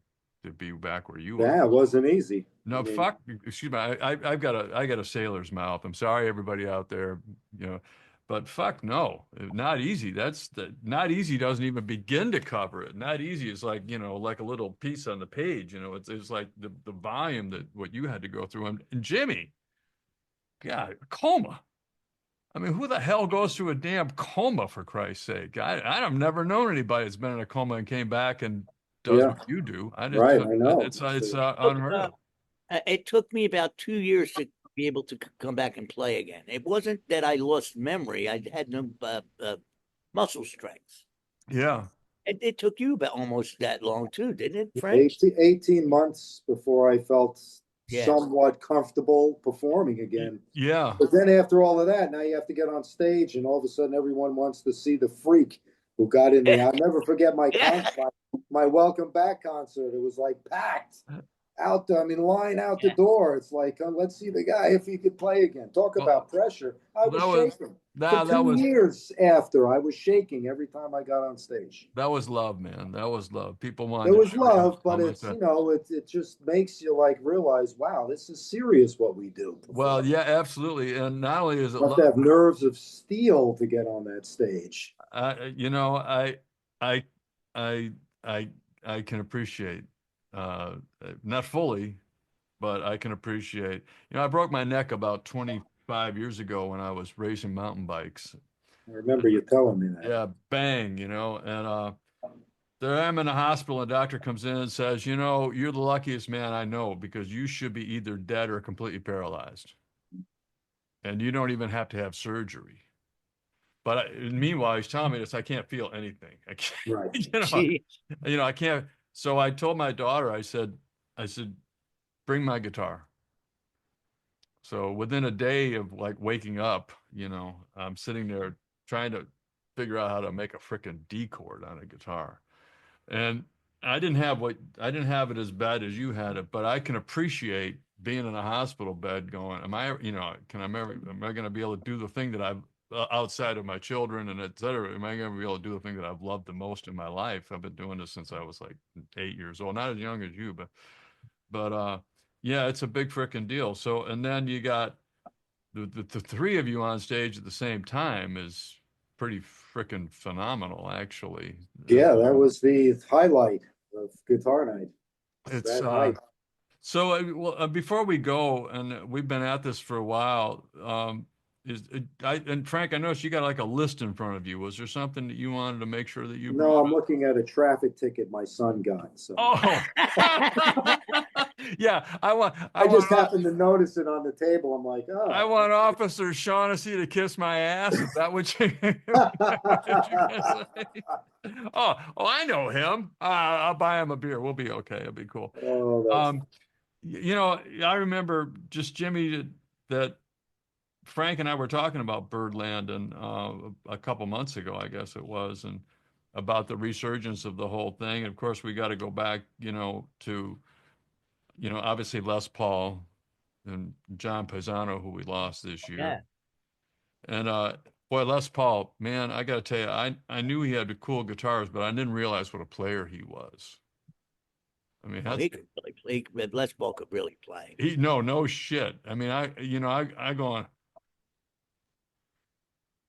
be back where you were. Yeah, it wasn't easy. No, excuse me. I got a sailor's mouth. I'm sorry, everybody out there, but fuck no, not easy. Not easy doesn't even begin to cover it. Not easy is like, like a little piece on the page, it's like the volume that what you had to go through. And Jimmy, God, coma. I mean, who the hell goes through a damn coma, for Christ's sake? I've never known anybody that's been in a coma and came back and does what you do. I know. It's unheard of. It took me about 2 years to be able to come back and play again. It wasn't that I lost memory. I had no muscle strength. Yeah. It took you about almost that long too, didn't it, Frank? 18 months before I felt somewhat comfortable performing again. Yeah. But then after all of that, now you have to get on stage, and all of a sudden everyone wants to see the freak who got in there. I'll never forget my welcome back concert. It was like packed out there. I mean, line out the door. It's like, let's see the guy if he could play again. Talk about pressure. I was shaking. For 2 years after, I was shaking every time I got on stage. That was love, man. That was love. People wanted. It was love, but it's it just makes you like realize, wow, this is serious what we do. Well, yeah, absolutely. And not only is it love, have nerves of steel to get on that stage. I can appreciate, not fully, but I can appreciate. I broke my neck about 25 years ago when I was racing mountain bikes. I remember you telling me that. Yeah, bang, and there I am in the hospital, and a doctor comes in and says, you're the luckiest man I know, because you should be either dead or completely paralyzed. And you don't even have to have surgery. But meanwhile, he's telling me this, I can't feel anything. I can't, right. I can't. So I told my daughter, I said, bring my guitar. So within a day of like waking up, I'm sitting there trying to figure out how to make a frickin' D chord on a guitar. And I didn't have it as bad as you had it, but I can appreciate being in a hospital bed going, am I going to be able to do the thing that I've, outside of my children and et cetera, am I going to be able to do the thing that I've loved the most in my life? I've been doing this since I was like 8 years old, not as young as you, but yeah, it's a big frickin' deal. So, and then you got the three of you on stage at the same time is pretty frickin' phenomenal, actually. Yeah, that was the highlight of Guitar Night. It's so before we go, and we've been at this for a while, and Frank, I noticed you got like a list in front of you. Was there something that you wanted to make sure that you? No, I'm looking at a traffic ticket my son got. So. Oh, yeah. I just happened to notice it on the table. I'm like, oh. I want Officer Shaughnessy to kiss my ass. Is that what you? Oh, I know him. I'll buy him a beer. We'll be okay. It'll be cool. Oh, I remember just Jimmy that Frank and I were talking about Birdland and a couple months ago, I guess it was, and about the resurgence of the whole thing. And of course, we got to go back, to obviously Les Paul and John Pisano, who we lost this year. Yeah. And boy, Les Paul, man, I got to tell you, I knew he had the cool guitars, but I didn't realize what a player he was. I mean, He could really play. Les Paul could really play. no shit. I mean, I go on.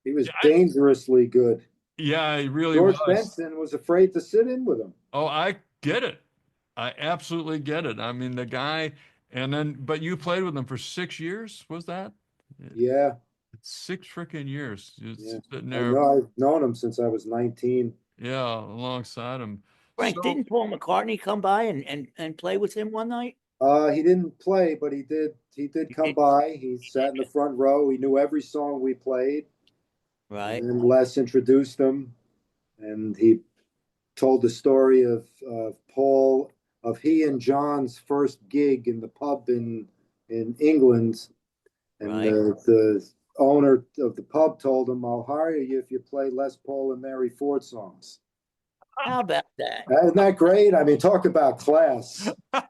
He was dangerously good. Yeah, he really George was. Benson was afraid to sit in with him. Oh, I get it. I absolutely get it. I mean, the guy, but you played with him for 6 years, was that? Yeah. 6 freaking years. Yeah. Sitting I there. know, I've known him since I was 19. Yeah, alongside him. Frank, didn't Paul McCartney come by and play with him one night? He didn't play, but he did come by. He sat in the front row. He knew every song we played. Right. And Les introduced him, and he told the story of Paul, of he and John's first gig in the pub in England. And Right. the owner of the pub told him, "I'll hire you if you play Les Paul and Mary Ford songs." How about that? Isn't that great? I mean, talk about class. That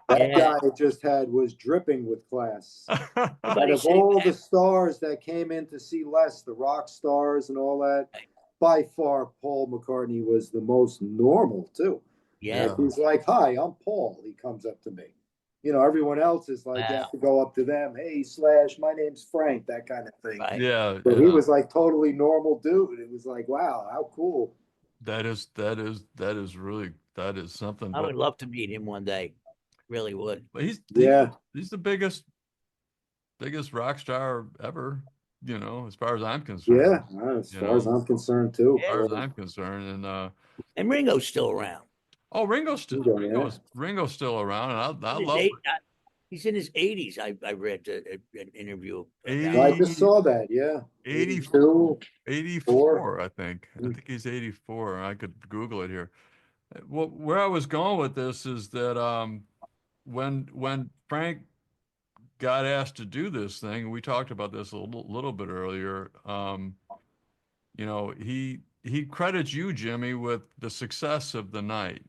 Yeah. guy was dripping with class. Out Everybody of say all that. the stars that came in to see Les, the rock stars and all that, by far Paul McCartney was the most normal too. Yeah. Like, he's like, "Hi, I'm Paul." He comes up to me. Everyone else is like, you Wow. have to go up to them. "Hey, Slash, my name's Frank," that kind of thing. Right. Yeah. But he was like totally normal dude. It was like, wow, how cool. That is really, that is something. I would love to meet him one day. Really would. But he's Yeah. the biggest rock star ever, as far as I'm concerned. Yeah, as far as I'm concerned too. As far as I'm concerned, And Ringo's still around. oh, Ringo's still around, and I love it. He's in his 80s. I read an interview. I just saw that. Yeah, 82, 84, I think. I think he's 84. I could Google it here. Well, where I was going with this is that when Frank got asked to do this thing, we talked about this a little bit earlier. He credits you, Jimmy, with the success of the night.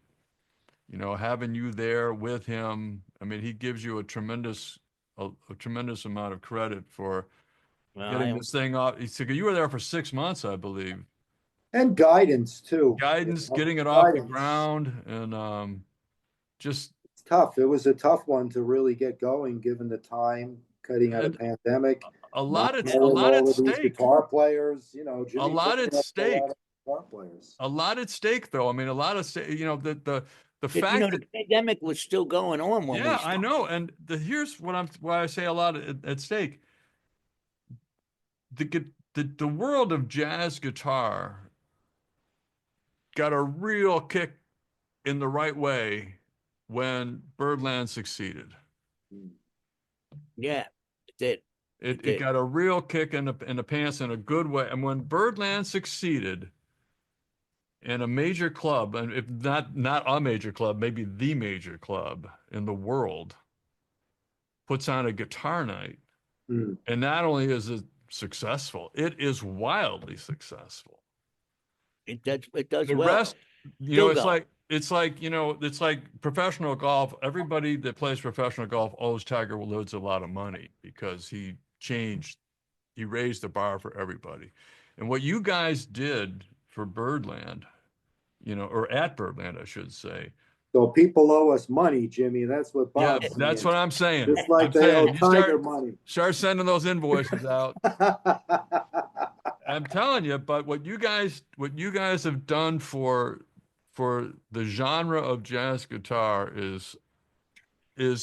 Having you there with him. I mean, he gives you a tremendous amount of credit for getting this thing off. He said you were there for 6 months, I believe. And guidance too. Getting it off the ground, and just it's tough. It was a tough one to really get going, given the time, cutting out a pandemic. A lot at stake. Guitar players, Jimmy a lot at stake. Guitar players. A lot at stake, though. I mean, a lot of stake. The fact that the pandemic was still going on when we started. I know. And here's why I say a lot at stake. The world of jazz guitar got a real kick in the right way when Birdland succeeded. Yeah, it did. It got a real kick in the pants in a good way. And when Birdland succeeded, and a major club, and if not a major club, maybe the major club in the world, puts on a guitar night, and not only is it successful, it is wildly successful. It does the well. Rest, it's like professional golf. Everybody that plays professional golf owes Tiger Woods a lot of money because he raised the bar for everybody. And what you guys did for Birdland, or at Birdland, I should say. So people owe us money, Jimmy. That's what Bob's saying. That's what I'm saying. Just like they owe Tiger money. Start sending those invoices out. I'm telling you, but what you guys have done for the genre of jazz guitar is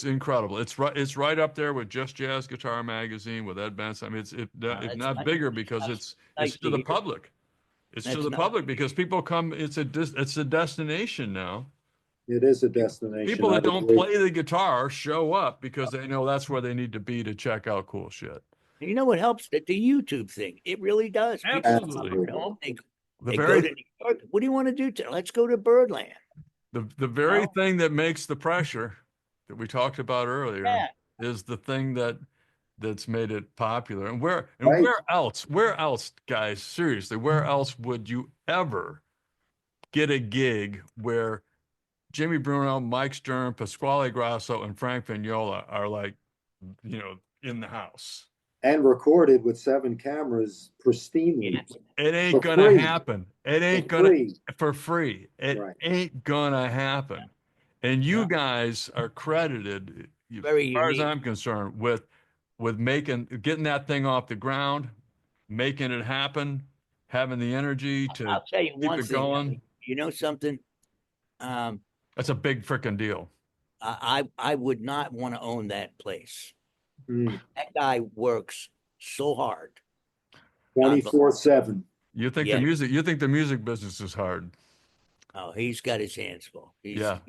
incredible. It's right up there with Just Jazz Guitar Magazine, with Ed Benson. I mean, it's not bigger because it's to the public. It's to the public because people come. It's a destination now. It is a destination. People that don't play the guitar show up because they know that's where they need to be to check out cool shit. You know what helps? The YouTube thing. It really does. Absolutely. They go to New York. What do you want to do? Let's go to Birdland. The very thing that makes the pressure that we talked about earlier is the thing that that's made it popular. And Right. where else, guys, seriously, where else would you ever get a gig where Jimmy Bruno, Mike Stern, Pasquale Grasso, and Frank Vignola are like, in the house? And recorded with 7 cameras pristinely Yeah. It ain't for gonna free. happen. It ain't For gonna free. for free. It Right. ain't gonna happen. And you No, guys are credited, as very far as unique. I'm concerned, with getting that thing off the ground, making it happen, having the energy to I'll tell you keep one it thing. going. You know something? Um, That's a big freaking deal. I would not want to own that place. Mm. That guy works so hard. 24/7. Yeah. You think the music business is hard. Oh, he's got his hands full. He's Yeah.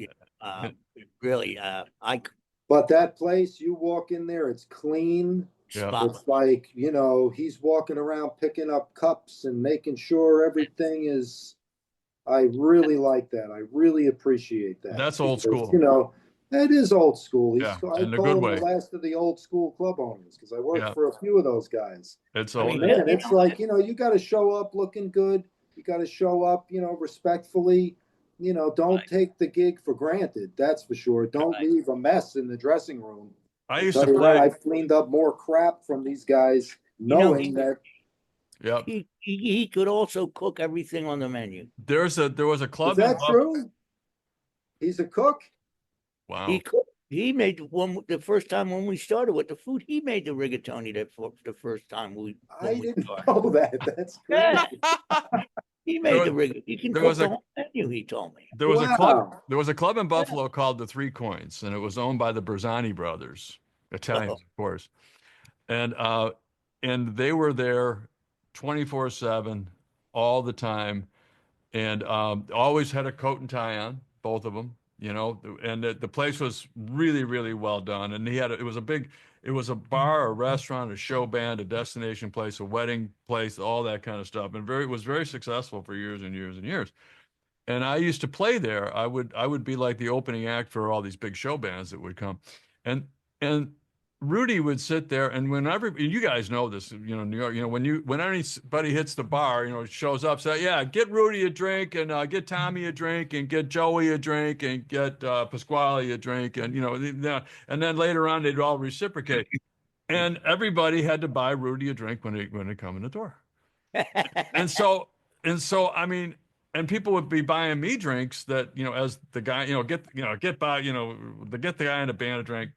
really I But that place, you walk in there, it's clean. Yeah. spotless. It's like, he's walking around picking up cups and making sure everything is. I really like that. I really appreciate that That's old because, school. that is old school. Yeah. I In a good call him way. the last of the old school club owners because I worked Yeah. for a few of those guys. It's I old. mean, Man, it's like, you got to show up looking good. You got to show up, respectfully. Don't Right. take the gig for granted. That's for sure. Don't Right. leave a mess in the dressing room. I I used tell to you what, play. I've cleaned up more crap from these guys knowing that. Yep. He could also cook everything on the menu. There was a Is club in that true? He's a cook? Wow. He cooked. He made the first time when we started with the food. He made the rigatoni the first time when I we didn't started. know that. That's Yeah, crazy. he made the There rigatoni. He can there cook was the a whole menu. He told me. there was a club Wow. there was a club in Buffalo called the Three Coins, and it was owned by the Berzani brothers, Italians, of course. And they were there 24/7 all the time, and always had a coat and tie on, both of them, and the place was really, really well done. And it was a bar, a restaurant, a show band, a destination place, a wedding place, all that kind of stuff. And it was very successful for years and years and years. And I used to play there. I would be like the opening act for all these big show bands that would come. And Rudy would sit there, and whenever you guys know this, New York, when anybody hits the bar, shows up, say, yeah, get Rudy a drink, and get Tommy a drink, and get Joey a drink, and get Pasquale a drink, and and then later on they'd all reciprocate, and everybody had to buy Rudy a drink when they come in the door. And so I mean, and people would be buying me drinks that, as the guy, get by, to get the guy in a band a drink.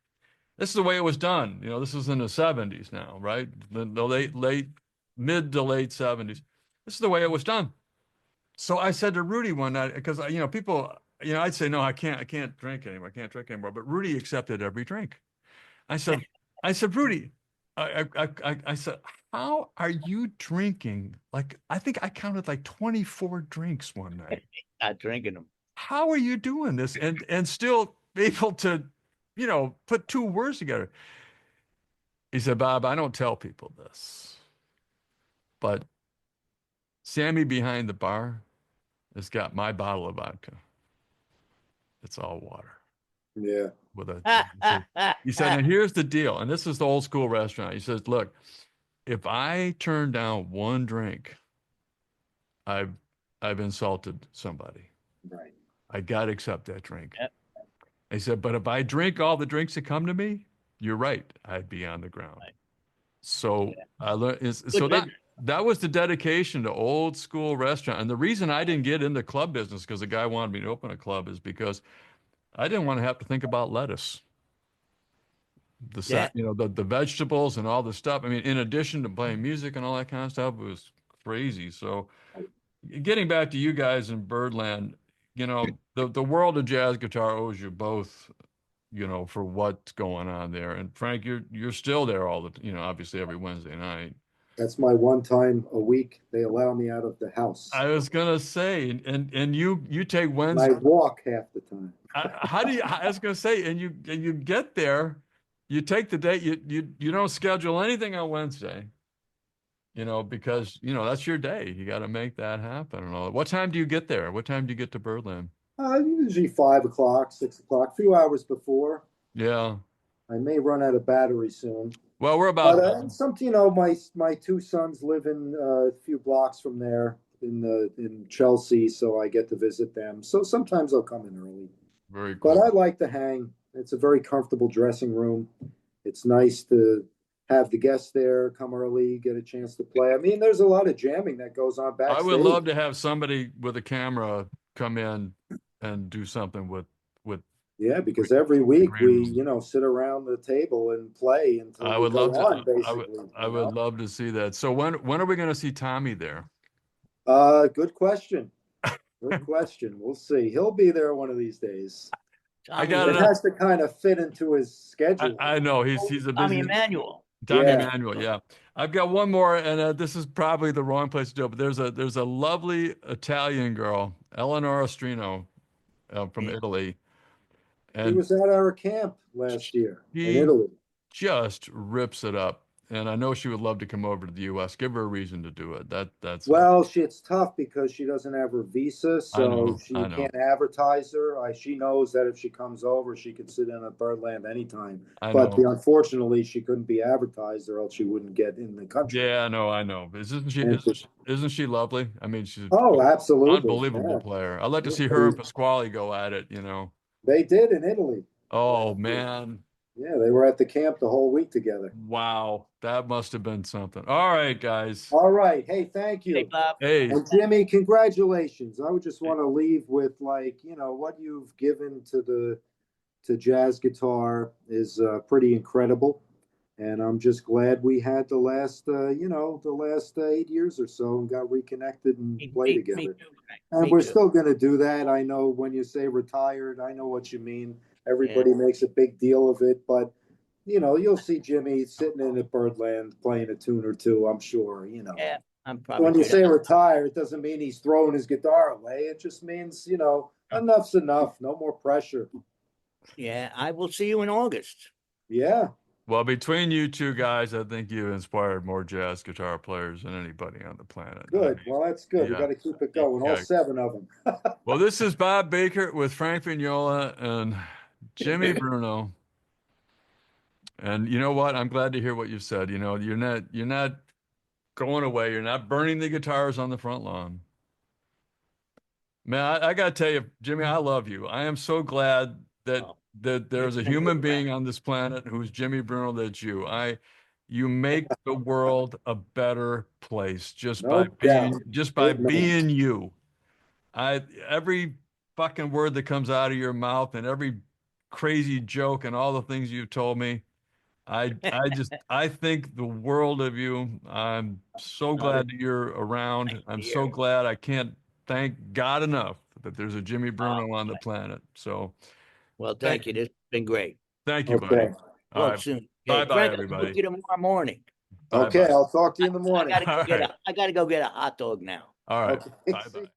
This is the way it was done. This is in the 70s now, right? The mid to late 70s. This is the way it was done. So I said to Rudy one night, because people, I'd say, no, I can't drink anymore. I can't drink anymore. But Rudy accepted every drink. I said, Rudy, I said, how are you drinking? Like, I think I counted like 24 drinks one night. Not drinking them. How are you doing this and still able to, put two words together? He said, Bob, I don't tell people this, but Sammy behind the bar has got my bottle of vodka. It's all water. Yeah. He said, and here's the deal. And this is the old school restaurant. He says, look, if I turn down one drink, I've insulted somebody. Right. I got to accept that drink. Yep. He said, but if I drink all the drinks that come to me, you're right, I'd be on the ground. Right. So I learned. So that was the dedication to old school restaurant. And the reason I didn't get into club business because the guy wanted me to open a club is because I didn't want to have to think about lettuce. The vegetables and all the stuff. I mean, in addition to playing music and all that kind of stuff, it was crazy. So getting back to you guys in Birdland, the world of jazz guitar owes you both, for what's going on there. And Frank, you're still there obviously every Wednesday night. That's my one time a week they allow me out of the house. I was gonna say, and you take And Wednesday. I walk half the time. I was gonna say, and you get there, you take the day, you don't schedule anything on Wednesday, because that's your day. You got to make that happen and all. What time do you get there? What time do you get to Birdland? Usually 5 o'clock, 6 o'clock, a few hours before. Yeah. I may run out of battery soon. Well, we're But about my two sons live in a few blocks from there in Chelsea, so I get to visit them. So sometimes I'll come in early. very But I cool. like to hang. It's a very comfortable dressing room. It's nice to have the guests there, come early, get a chance to play. I mean, there's a lot of jamming that goes on I would backstage. love to have somebody with a camera come in and do something with Yeah, because every week green we, room. sit around the table and play until I we would go love to. on, basically, I would love to see that. So when are we going to see Tommy there? Good question. Good question. We'll see. He'll be there one of these days. I Tommy got It it. has to kind of fit into his schedule. I know he's a Tommy busy Emmanuel. Tommy Yeah. Emmanuel. Yeah, I've got one more, and this is probably the wrong place to do it. But there's a lovely Italian girl, Eleonora Strino, from Yeah. Italy, He and was at our camp last year in she Italy. just rips it up. And I know she would love to come over to the U.S. Give her a reason to do it. That's all. Well, it's tough because she doesn't have her visa, so I she know, can't advertise her. She knows that if she comes over, she could sit in at Birdland anytime. I But know. unfortunately, she couldn't be advertised, or else she wouldn't get in the country. Yeah, I know. Isn't she? And Isn't she lovely? I mean, she's an oh, absolutely, unbelievable yeah. player. I'd like to see her and Pasquale go at it. They did in Italy Oh last year. man. Yeah, they were at the camp the whole week together. Wow, that must have been something. All right, guys. All right. Hey, thank Hey, you. Bob. Hey, And Jimmy, congratulations. I would just want to leave with what you've given to jazz guitar is pretty incredible. And I'm just glad we had the last 8 years or so and got reconnected and play Me together. too, Frank. And Me we're too. still going to do that. I know when you say retired, I know what you mean. Yeah. Everybody makes a big deal of it, but you'll see Jimmy sitting in at Birdland playing a tune or two, I'm sure. Yeah. I'm probably When you good. say retire, it doesn't mean he's throwing his guitar away. It just means, enough's enough. No more pressure. Yeah. I will see you in August. Yeah. well, between you two guys, I think you inspired more jazz guitar players than anybody on the planet. I Good. mean, Well, that's good. We yeah, got to keep it going. All yeah. 7 of them. Well, this is Bob Bakert with Frank Vignola and Jimmy Bruno. And you know what? I'm glad to hear what you said. You're not going away. You're not burning the guitars on the front lawn. Man, I got to tell you, Jimmy, I love you. I am so glad that Oh, there's a you're human good, Frank. being on this planet who's Jimmy Bruno that's you. You make the world a better place No doubt. just by Good man. being you. Every fucking word that comes out of your mouth and every crazy joke and all the things you've told me, I think the world of you. I'm so Oh, glad that you're nice around. to I'm hear so it. glad I can't thank God enough that there's a Jimmy Oh, Bruno on the planet. So well, thank, thank you. This has been great. thank you, buddy. Okay. All Talk right. soon. Bye Okay, bye, Frank, I'll talk to everybody. you tomorrow morning. Bye Okay. bye. I'll talk to I, you in the I morning. gotta All go get right. I gotta go get a hot dog now. All right. Okay. Bye See bye.